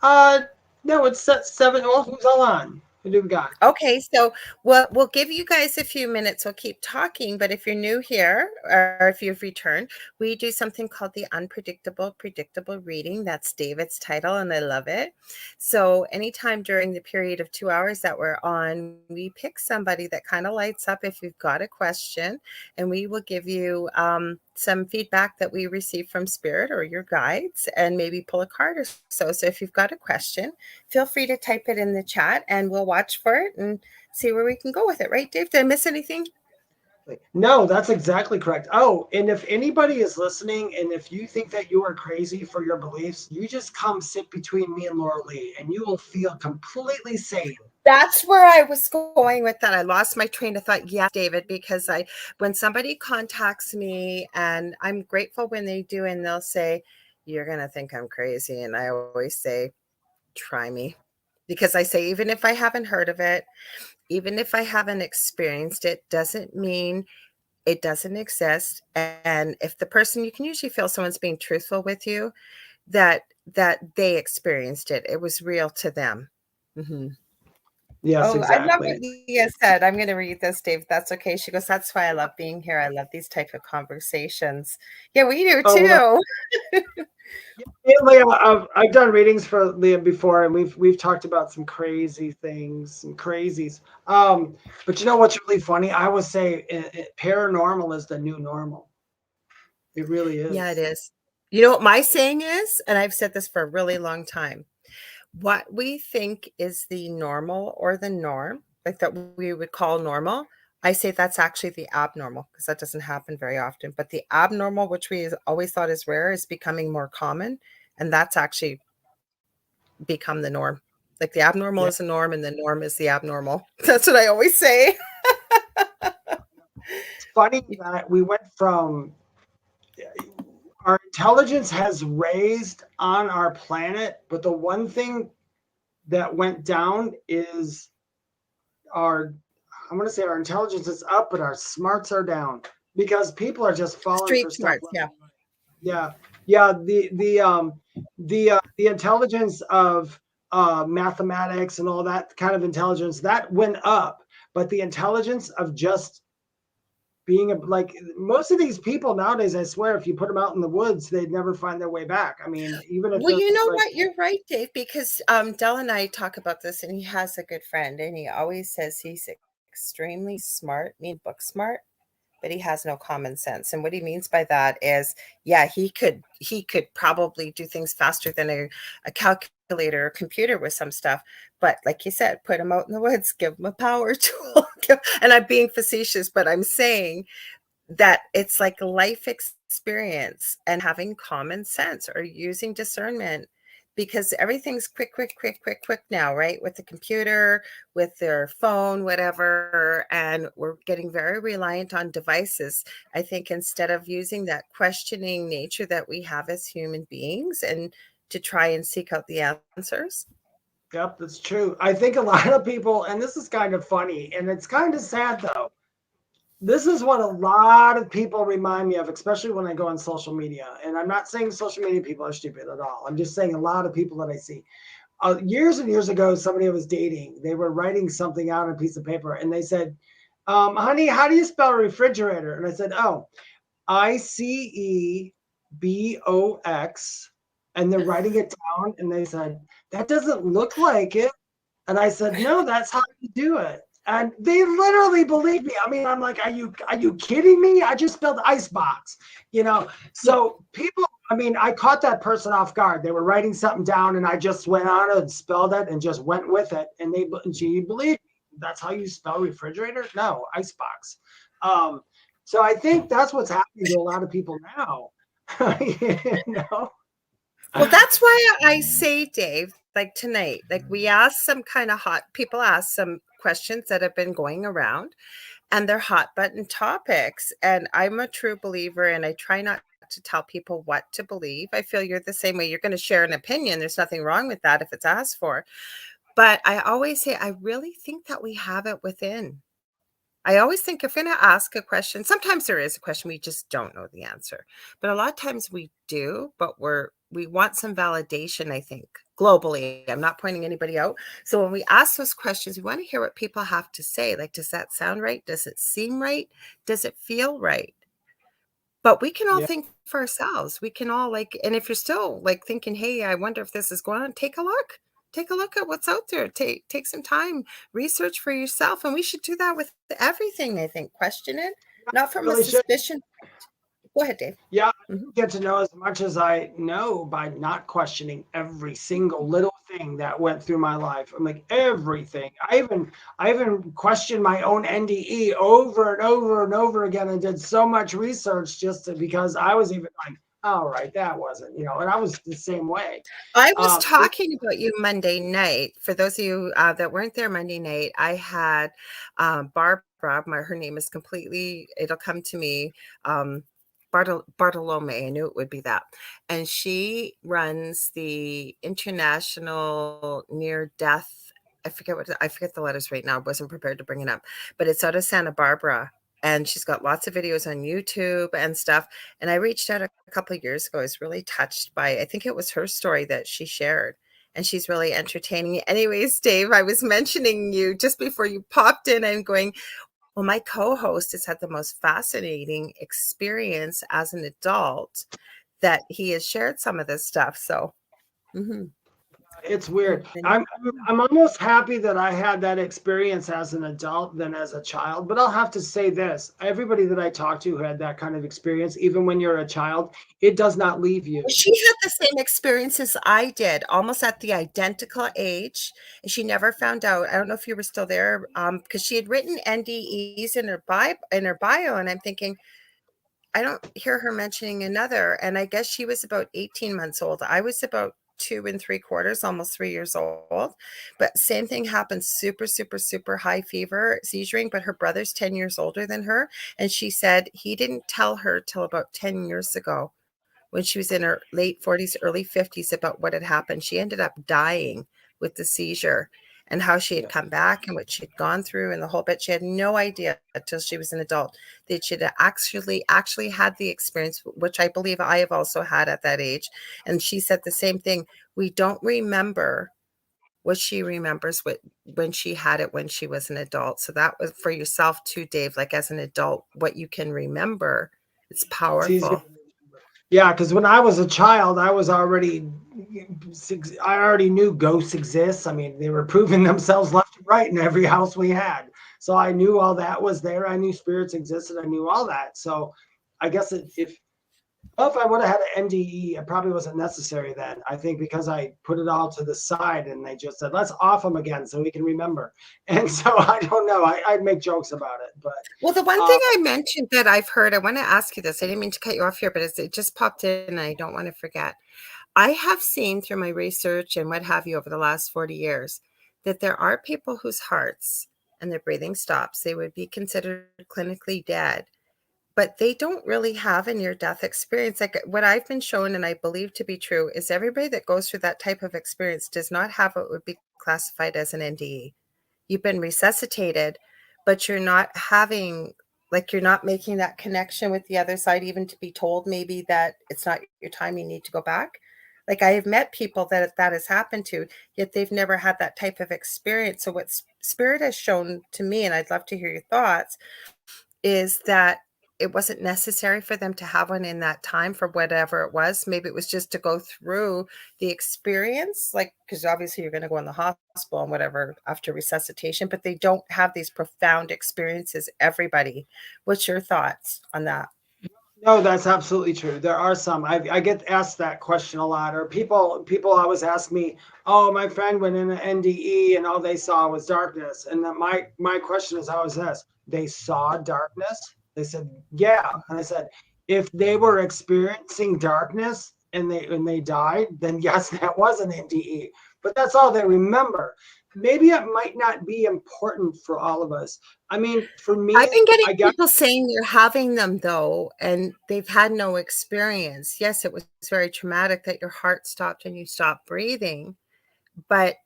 No, it's 7. Oh, who's all on? Who do we got? Okay, so we'll give you guys a few minutes. We'll keep talking, but if you're new here or if you've returned, we do something called the predictable reading. That's David's title, and I love it. So anytime during the period of 2 hours that we're on, we pick somebody that kind of lights up if you've got a question, and we will give you some feedback that we receive from Spirit or your guides, and maybe pull a card or so. So if you've got a question, feel free to type it in the chat and we'll watch for it and see where we can go with it. Right, Dave? Did I miss anything? No, that's exactly correct. Oh, and if anybody is listening and if you think that you are crazy for your beliefs, you just come sit between me and Lorilei and you will feel completely sane. That's where I was going with that. I lost my train of thought. Yes, David, because when somebody contacts me, and I'm grateful when they do, and they'll say, you're going to think I'm crazy. And I always say, try me. Because I say, even if I haven't heard of it, even if I haven't experienced it, doesn't mean it doesn't exist. And if the person, you can usually feel someone's being truthful with you, that they experienced it. It was real to them. Mm-hmm. Yes, exactly. I love what Leah said. I'm going to read this, Dave. That's okay. She goes, that's why I love being here. I love these type of conversations. Yeah, we do too. Yeah, Leah, I've done readings for Leah before, and we've talked about some crazy things, some crazies. But you know what's really funny? I would say paranormal is the new normal. It really is. Yeah, it is. You know what my saying is, and I've said this for a really long time. What we think is the normal or the norm, like that we would call normal, I say that's actually the abnormal, because that doesn't happen very often. But the abnormal, which we always thought is rare, is becoming more common. And that's actually become the norm. Like the abnormal is the norm, and the norm is the abnormal. That's what I always say. It's funny that we went from our intelligence has raised on our planet, but the one thing that went down is I'm going to say our intelligence is up, but our smarts are down because people are just falling Street for smarts, stuff. Yeah. The intelligence of mathematics and all that kind of intelligence that went up, but the intelligence of just being like most of these people nowadays, I swear, if you put them out in the woods, they'd never find their way back. I mean, even if you know what, you're right, Dave, because Del and I talk about this, and he has a good friend, and he always says he's extremely smart, book smart, but he has no common sense. And what he means by that is, yeah, he could probably do things faster than a calculator or computer with some stuff. But like you said, put him out in the woods, give him a power tool. And I'm being facetious, but I'm saying that it's like life experience and having common sense or using discernment, because everything's quick now, right? With the computer, with their phone, whatever. And we're getting very reliant on devices. I think instead of using that questioning nature that we have as human beings and to try and seek out the answers. Yep, that's true. I think a lot of people, and this is kind of funny, and it's kind of sad though. This is what a lot of people remind me of, especially when I go on social media. And I'm not saying social media people are stupid at all. I'm just saying a lot of people that I see. Years and years ago, somebody I was dating, they were writing something out on a piece of paper, and they said, honey, how do you spell refrigerator? And I said, oh, ICEBOX. And they're writing it down, and they said, that doesn't look like it. And I said, no, that's how you do it. And they literally believe me. I mean, I'm like, are you kidding me? I just spelled icebox, you know? So people, I mean, I caught that person off guard. They were writing something down, and I just went on and spelled it and just went with it. And she believed me. That's how you spell refrigerator? No, icebox. So I think that's what's happening to a lot of people now. You know? Well, that's why I say, Dave, like tonight, like we asked some kind of people ask some questions that have been going around and they're hot button topics. And I'm a true believer and I try not to tell people what to believe. I feel you're the same way. You're going to share an opinion. There's nothing wrong with that if it's asked for. But I always say, I really think that we have it within. I always think if you're going to ask a question, sometimes there is a question we just don't know the answer, but a lot of times we do, but we want some validation, I think, globally. I'm not pointing anybody out. So when we ask those questions, we want to hear what people have to say. Like, does that sound right? Does it seem right? Does it feel right? But we can all Yeah. think for ourselves. We can all and if you're still like thinking, hey, I wonder if this is going on, take a look. Take a look at what's out there. Take some time, research for yourself. And we should do that with everything, I think. Question it, not from a Really should. suspicion. Go ahead, Dave. Yeah, Mhm. I get to know as much as I know by not questioning every single little thing that went through my life. I'm like everything. I even questioned my own NDE over and over and over again, and did so much research because I was even like, all right, that wasn't, and I was the same way. I was It, talking about you Monday night. For those of you that weren't there Monday night, I had Barbara. Her name is completely, it'll come to me. Bartolome, I knew it would be that. And she runs the International Near Death. I forget the letters right now. I wasn't prepared to bring it up, but it's out of Santa Barbara. And she's got lots of videos on YouTube and stuff. And I reached out a couple of years ago. I was really touched by, I think it was her story that she shared. And she's really entertaining. Anyways, Dave, I was mentioning you just before you popped in and going, well, my co-host has had the most fascinating experience as an adult that he has shared some of this stuff. So, it's weird. I'm almost happy that I had that experience as an adult than as a child. But I'll have to say this: everybody that I talked to who had that kind of experience, even when you're a child, it does not leave you. She had the same experience as I did, almost at the identical age, and she never found out. I don't know if you were still there, because she had written NDEs in her bio, and I'm thinking, I don't hear her mentioning another. And I guess she was about 18 months old. I was about 2 3/4, almost 3 years old. But same thing happened, super, super, super high fever, seizuring, but her brother's 10 years older than her. And she said he didn't tell her till about 10 years ago when she was in her late 40s, early 50s about what had happened. She ended up dying with the seizure and how she had come back and what she'd gone through and the whole bit. She had no idea until she was an adult that she'd actually had the experience, which I believe I have also had at that age. And she said the same thing. We don't remember what she remembers when she had it when she was an adult. So that was for yourself too, Dave, like as an adult, what you can remember. It's It's easy. powerful. Yeah, because when I was a child, I already knew ghosts exist. I mean, they were proving themselves left and right in every house we had. So I knew all that was there. I knew spirits existed. I knew all that. So I guess if I would have had an NDE, it probably wasn't necessary then. I think because I put it all to the side and they just said, let's off them again so we can remember. And so I don't know. I'd make jokes about it. But Well, the one thing I mentioned that I've heard, I want to ask you this. I didn't mean to cut you off here, but it just popped in and I don't want to forget. I have seen through my research and what have you over the last 40 years that there are people whose hearts and their breathing stops. They would be considered clinically dead, but they don't really have a near-death experience. Like what I've been shown and I believe to be true is everybody that goes through that type of experience does not have what would be classified as an NDE. You've been resuscitated, but you're not having, like, you're not making that connection with the other side, even to be told maybe that it's not your time, you need to go back. Like I have met people that has happened to, yet they've never had that type of experience. So what Spirit has shown to me, and I'd love to hear your thoughts, is that it wasn't necessary for them to have one in that time for whatever it was. Maybe it was just to go through the experience, like, because obviously you're going to go in the hospital and whatever after resuscitation, but they don't have these profound experiences, everybody. What's your thoughts on that? no, that's absolutely true. There are some. I get asked that question a lot, or people always ask me, "Oh, my friend went in an NDE and all they saw was darkness." And then my question is always this: they saw darkness? They said, "Yeah," and I said, If they were experiencing darkness and they died, then yes, that was an NDE. But that's all they remember. Maybe it might not be important for all of us. I mean, for me, I've been getting I got people saying they're having them though, and they've had no experience. Yes, it was very traumatic that your heart stopped and you stopped breathing, but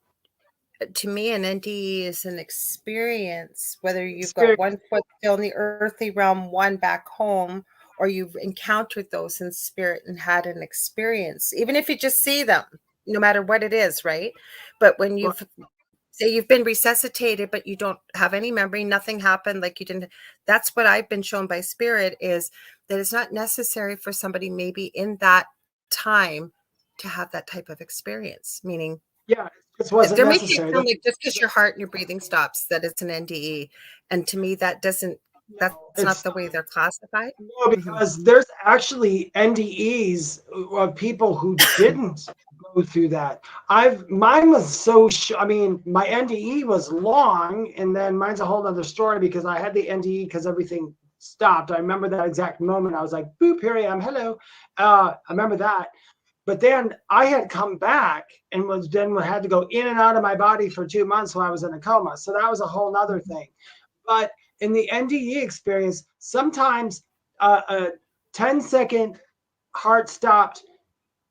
to me, an NDE is an experience, whether you've got experience. one foot still in the earthly realm, one back home, or you've encountered those in spirit and had an experience, even if you just see them, no matter what it is, right? But when you've say you've been resuscitated, but you don't have any memory, nothing happened, like you didn't, that's what I've been shown by spirit, is that it's not necessary for somebody maybe in that time to have that type of experience, meaning Yeah, it just wasn't they're making it necessary. sound like just because your heart and your breathing stops, that it's an NDE. And to me, that doesn't, that's No, not it's the way they're classified. no, Mm-hmm. because there's actually NDEs of people who didn't go through that. Mine was so I mean, my NDE was long, and then mine's a whole other story because I had the NDE because everything stopped. I remember that exact moment. I was like, boop, here I am, hello. I remember that. But then I had come back and had to go in and out of my body for 2 months while I was in a coma. So that was a whole nother thing. But in the NDE experience, sometimes a 10-second heart stopped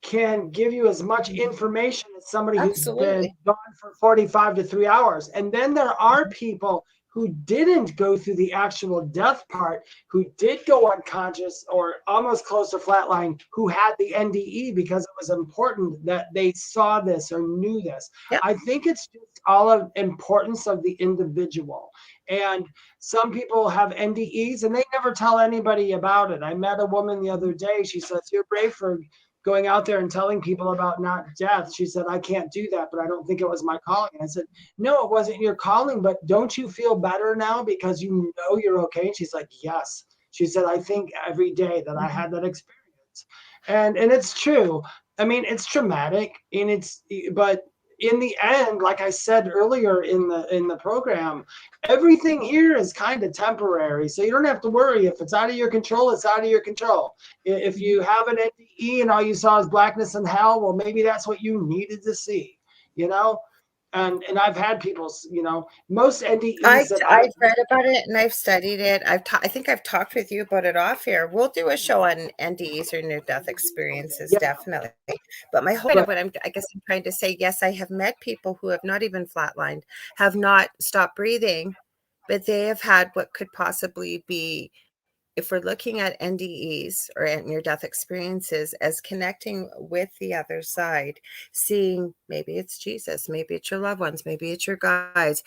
can give you as much information as somebody who's been Absolutely. gone for 45 to 3 hours. And then there are people who didn't go through the actual death part, who did go unconscious or almost close to flatline, who had the NDE because it was important that they saw this or knew this. Yep. I think it's just all of importance of the individual. And some people have NDEs and they never tell anybody about it. I met a woman the other day. She says, "You're brave for going out there and telling people about not death." She said, "I can't do that, but I don't think it was my calling." And I said, "No, it wasn't your calling, but don't you feel better now because you know you're okay?" And she's like, "Yes." She said, "I think every day that I had that experience." And it's true. I mean, it's traumatic but in the end, like I said earlier in the program, everything here is kind of temporary. So you don't have to worry. If it's out of your control, it's out of your control. If you have an NDE and all you saw is blackness and hell, well, maybe that's what you needed to see, you know? And I've had people, most NDEs that I've read about it and I've studied it. I think I've talked with you about it off here. We'll do a show on NDEs or near death experiences, yeah, definitely. But my whole point right. of what I guess I'm trying to say, yes, I have met people who have not even flatlined, have not stopped breathing, but they have had what could possibly be, if we're looking at NDEs or near-death experiences as connecting with the other side, seeing maybe it's Jesus, maybe it's your loved ones, maybe it's your guides,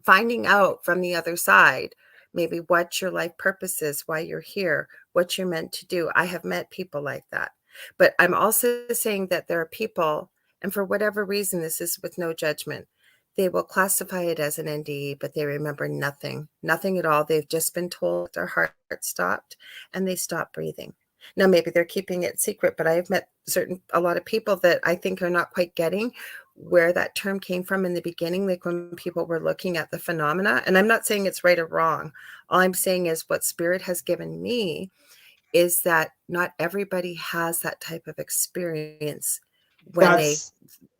finding out from the other side, maybe what your life purpose is, why you're here, what you're meant to do. I have met people like that. But I'm also saying that there are people, and for whatever reason, this is with no judgment, they will classify it as an NDE, but they remember nothing at all. They've just been told their heart stopped and they stopped breathing. Now, maybe they're keeping it secret, but I've met a lot of people that I think are not quite getting where that term came from in the beginning, like when people were looking at the phenomena. And I'm not saying it's right or wrong. All I'm saying is what spirit has given me is that not everybody has that type of experience when they, That's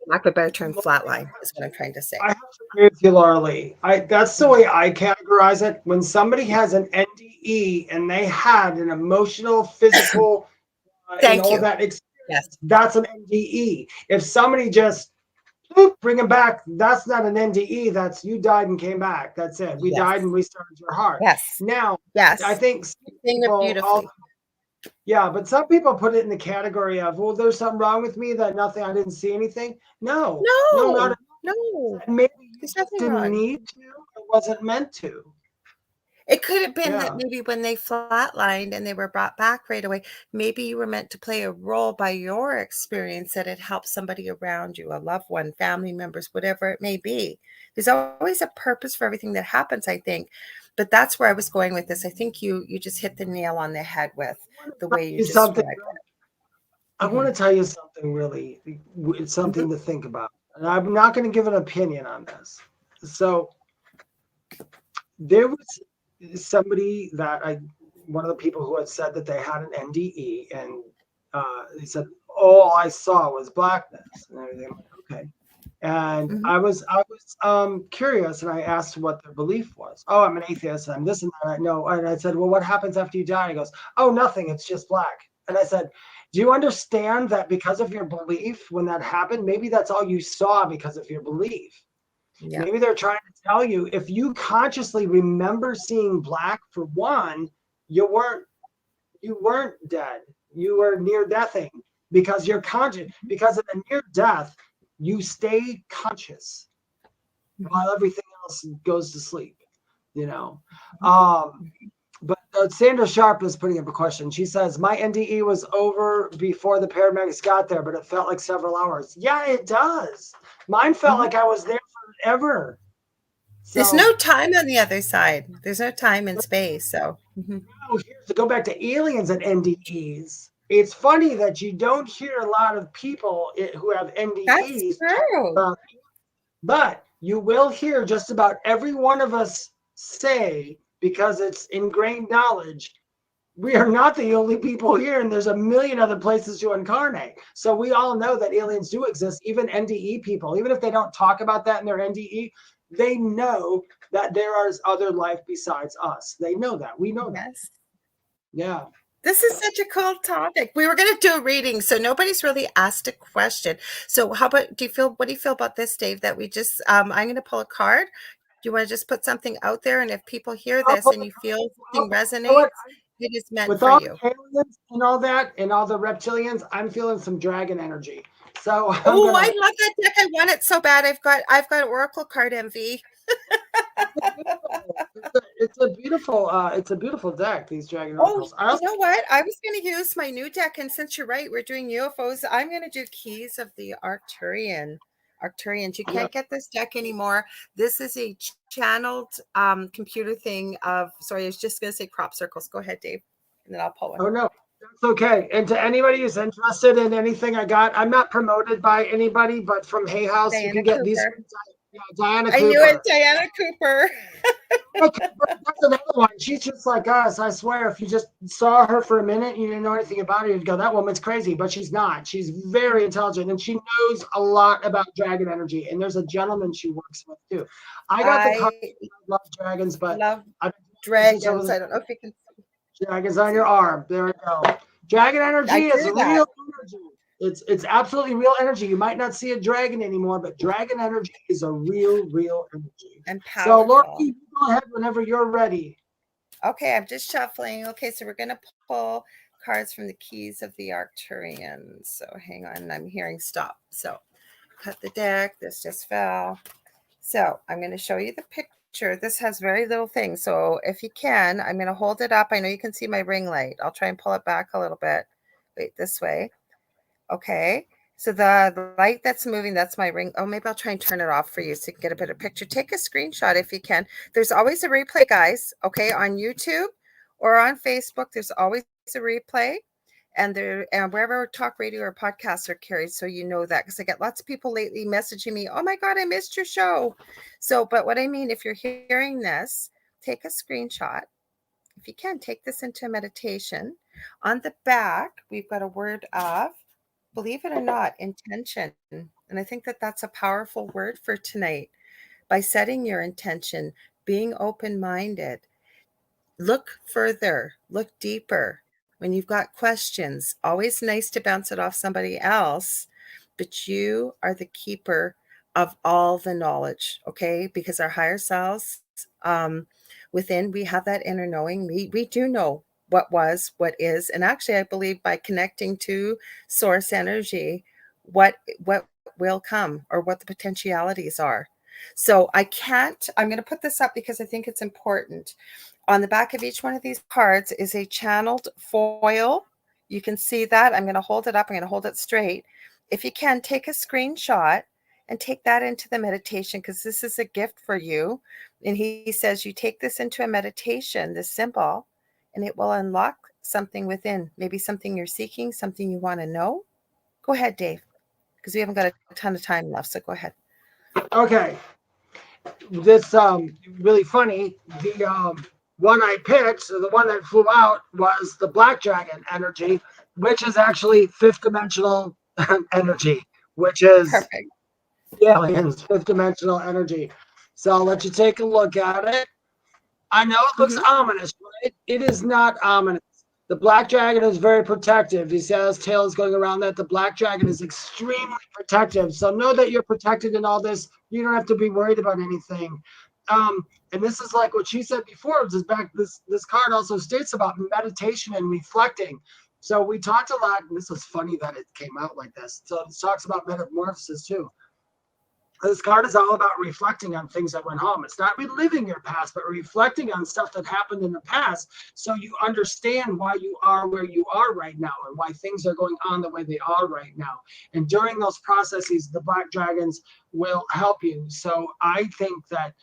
lack of a better term, flatline is what I'm trying to say. I have to agree with you, Lorilei. That's the way I categorize it. When somebody has an NDE and they had an emotional, physical, Thank you. that experience, Yes. that's an NDE. If somebody just bring them back, that's not an NDE. That's you died and came back. That's it. We Yes. died and restarted your heart. Yes. Now, Yes. I think Saying it beautifully. yeah, but some people put it in the category of, well, there's something wrong with me that I didn't see anything. No, not No. maybe you There's just nothing didn't wrong. need to. It wasn't meant to. It could have been that Yeah. maybe when they flatlined and they were brought back right away, maybe you were meant to play a role by your experience that it helped somebody around you, a loved one, family members, whatever it may be. There's always a purpose for everything that happens, I think. But that's where I was going with this. I think you just hit the nail on the head with the way you described it. I want to tell you something really, it's something to think about. And I'm not going to give an opinion on this. So there was somebody that one of the people who had said that they had an NDE, and they said all I saw was blackness and everything. I'm like, okay. And I was curious, and I asked what their belief was. Oh, I'm an atheist, and I'm this and that. I know. And I said, well, what happens after you die? He goes, oh, nothing. It's just black. And I said, do you understand that because of your belief, when that happened, maybe that's all you saw because of your belief? Yeah. Maybe they're trying to tell you, if you consciously remember seeing black, for one, you weren't dead. You were near deathing because you're conscious. Because of the near death, you stay conscious while everything else goes to sleep. But Sandra Sharp is putting up a question. She says, my NDE was over before the paramedics got there, but it felt like several hours. Yeah, it does. Mine felt like I was there forever. There's no time on the other side. There's no time and space. So here's to go back to aliens and NDEs. It's funny that you don't hear a lot of people who have NDEs. That's true. But you will hear just about every one of us say, because it's ingrained knowledge, we are not the only people here, and there's a million other places to incarnate. So we all know that aliens do exist, even NDE people. Even if they don't talk about that in their NDE, they know that there is other life besides us. They know that. We know that. Yeah. This is such a cool topic. We were going to do a reading, so nobody's really asked a question. So how about, what do you feel about this, Dave, that we just, I'm going to pull a card. Do you want to just put something out there? And if people hear this and you feel something resonates, it is meant with for all you. The aliens and all that, and all the reptilians, I'm feeling some dragon energy. So I love that deck. I want it so bad. I've got Oracle card envy. It's a beautiful deck, these dragon oracles. You know what? I was going to use my new deck, and since you're right, we're doing UFOs. I'm going to do Keys of the Arcturians. You can't get this deck anymore. This is a channeled computer thing of, sorry, I was just going to say crop circles. Go ahead, Dave, and then I'll pull one. Oh, no. That's okay. And to anybody who's interested in anything I got, I'm not promoted by anybody, but from Hay House, you can get these. Diana Cooper. I knew it, Diana Cooper. That's another one. She's just like us. I swear, if you just saw her for a minute and you didn't know anything about her, you'd go, that woman's crazy. But she's not. She's very intelligent, and she knows a lot about dragon energy. And there's a gentleman she works with, too. I got the card. I love dragons, but dragons. I don't know if you can. Dragons on your arm. There we go. Dragon energy is real energy. It's absolutely real energy. You might not see a dragon anymore, but dragon energy is a real energy. And powerful. So, Laura, you go ahead whenever you're ready. Okay, I'm just shuffling. Okay, so we're going to pull cards from the Keys of the Arcturians. So hang on, I'm hearing stop. So cut the deck. This just fell. So I'm going to show you the picture. This has very little things. So if you can, I'm going to hold it up. I know you can see my ring light. I'll try and pull it back a little bit. Wait, this way. Okay, so the light that's moving, that's my ring. Oh, maybe I'll try and turn it off for you so you can get a better picture. Take a screenshot if you can. There's always a replay, guys, okay, on YouTube or on Facebook. There's always a replay, and wherever talk radio or podcasts are carried, so you know that, because I get lots of people lately messaging me, oh my God, I missed your show. So, but what I mean, if you're hearing this, take a screenshot. If you can, take this into a meditation. On the back, we've got a word of, believe it or not, intention. And I think that that's a powerful word for tonight. By setting your intention, being open-minded, look further, look deeper. When you've got questions, always nice to bounce it off somebody else, but you are the keeper of all the knowledge, okay? Because our higher selves, within, we have that inner knowing. We do know what was, what is, and actually I believe by connecting to source energy, what will come, or what the potentialities are. So I'm going to put this up because I think it's important. On the back of each one of these cards is a channeled foil. You can see that. I'm going to hold it up. I'm going to hold it straight. If you can, take a screenshot and take that into the meditation, because this is a gift for you. And he says you take this into a meditation, this symbol, and it will unlock something within, maybe something you're seeking, something you want to know. Go ahead, Dave, because we haven't got a ton of time left, so go ahead. Okay. This really funny. one I picked, so the one that flew out, was the Black Dragon energy, which is actually fifth dimensional energy, which is Perfect. the aliens, fifth dimensional energy. So I'll let you take a look at it. I know it looks ominous, right? It is not ominous. The Black Dragon is very protective. He says tail is going around that. The Black Dragon is extremely protective. So know that you're protected in all this. You don't have to be worried about anything. And this is like what she said before. This card also states about meditation and reflecting. So we talked a lot, and this was funny that it came out like this. So it talks about metamorphosis too. This card is all about reflecting on things that went home. It's not reliving your past, but reflecting on stuff that happened in the past so you understand why you are where you are right now and why things are going on the way they are right now. And during those processes, the Black Dragons will help you. So I think that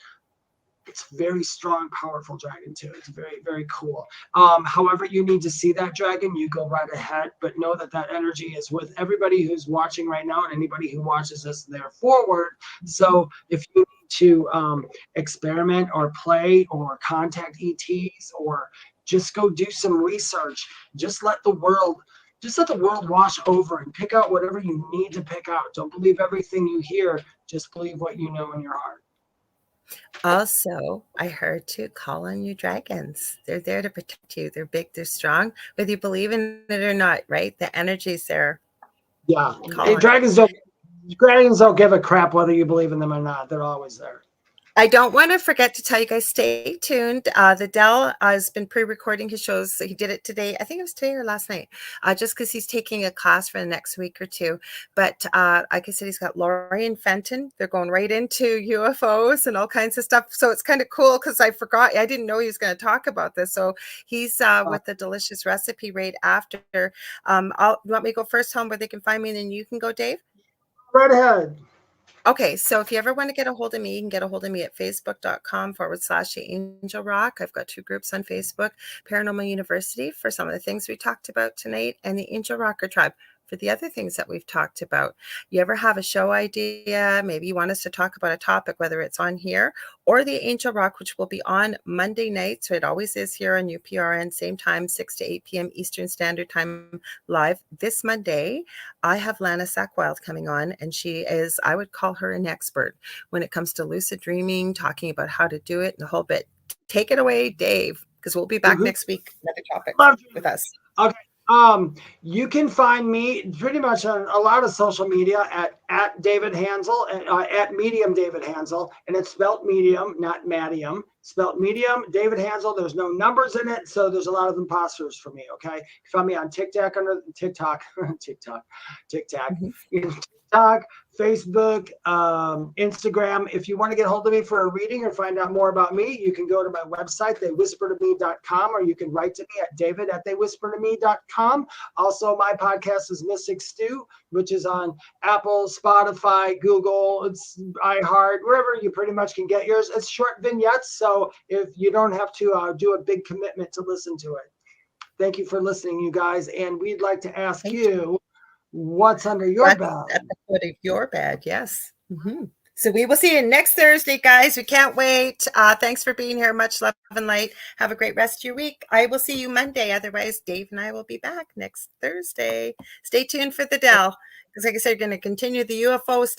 it's very strong, powerful dragon too. It's very, very cool. However you need to see that dragon, you go right ahead, but know that that energy is with everybody who's watching right now and anybody who watches this there forward. So if you need to experiment or play or contact ETs or just go do some research, just let the world wash over and pick out whatever you need to pick out. Don't believe everything you hear. Just believe what you know in your heart. Also, I heard to call on you dragons. They're there to protect you. They're big, they're strong, whether you believe in it or not, right? The energy's there. Yeah. Hey, dragons don't give a crap whether you believe in them or not. They're always there. I don't want to forget to tell you guys, stay tuned. The Dell has been pre-recording his shows. He did it today. I think it was today or last night, just because he's taking a class for the next week or two. But like I said, he's got Lori and Fenton. They're going right into UFOs and all kinds of stuff. So it's kind of cool because I didn't know he was going to talk about this. So he's with the delicious recipe right after. You want me to go first, tell them where they can find me, and then you can go, Dave? Right ahead. Okay, so if you ever want to get a hold of me, you can get a hold of me at facebook.com/The Angel Rock. I've got 2 groups on Facebook, Paranormal University for some of the things we talked about tonight, and the Angel Rocker Tribe for the other things that we've talked about. You ever have a show idea? Maybe you want us to talk about a topic, whether it's on here or the Angel Rock, which will be on Monday night. So it always is here on UPRN, same time, 6 to 8 p.m. Eastern Standard Time live. This Monday, I have Lana Sackwild coming on, and she is, I would call her an expert when it comes to lucid dreaming, talking about how to do it and the whole bit. Take it away, Dave, because we'll be back next week, another topic with us. Okay. You can find me pretty much on a lot of social media at David Hanzel and at Medium David Hanzel, and it's spelt medium, not Madium. Spelt medium, David Hanzel. There's no numbers in it, so there's a lot of imposters for me. Okay, you find me on TikTok, TikTok, Facebook, Instagram. If you want to get a hold of me for a reading or find out more about me, you can go to my website, theywhispertome.com, or you can write to me at david@theywhispertome.com. Also, my podcast is Mystic Stew, which is on Apple, Spotify, Google, it's iHeart, wherever you pretty much can get yours. It's short vignettes, so if you don't have to do a big commitment to listen to it. Thank you for listening, you guys. And we'd like to ask you, what's under your bed? At the foot of your bed, yes. So we will see you next Thursday, guys. We can't wait. Thanks for being here. Much love and light. Have a great rest of your week. I will see you Monday. Otherwise, Dave and I will be back next Thursday. Stay tuned for the Dell, because like I said, you're going to continue the UFO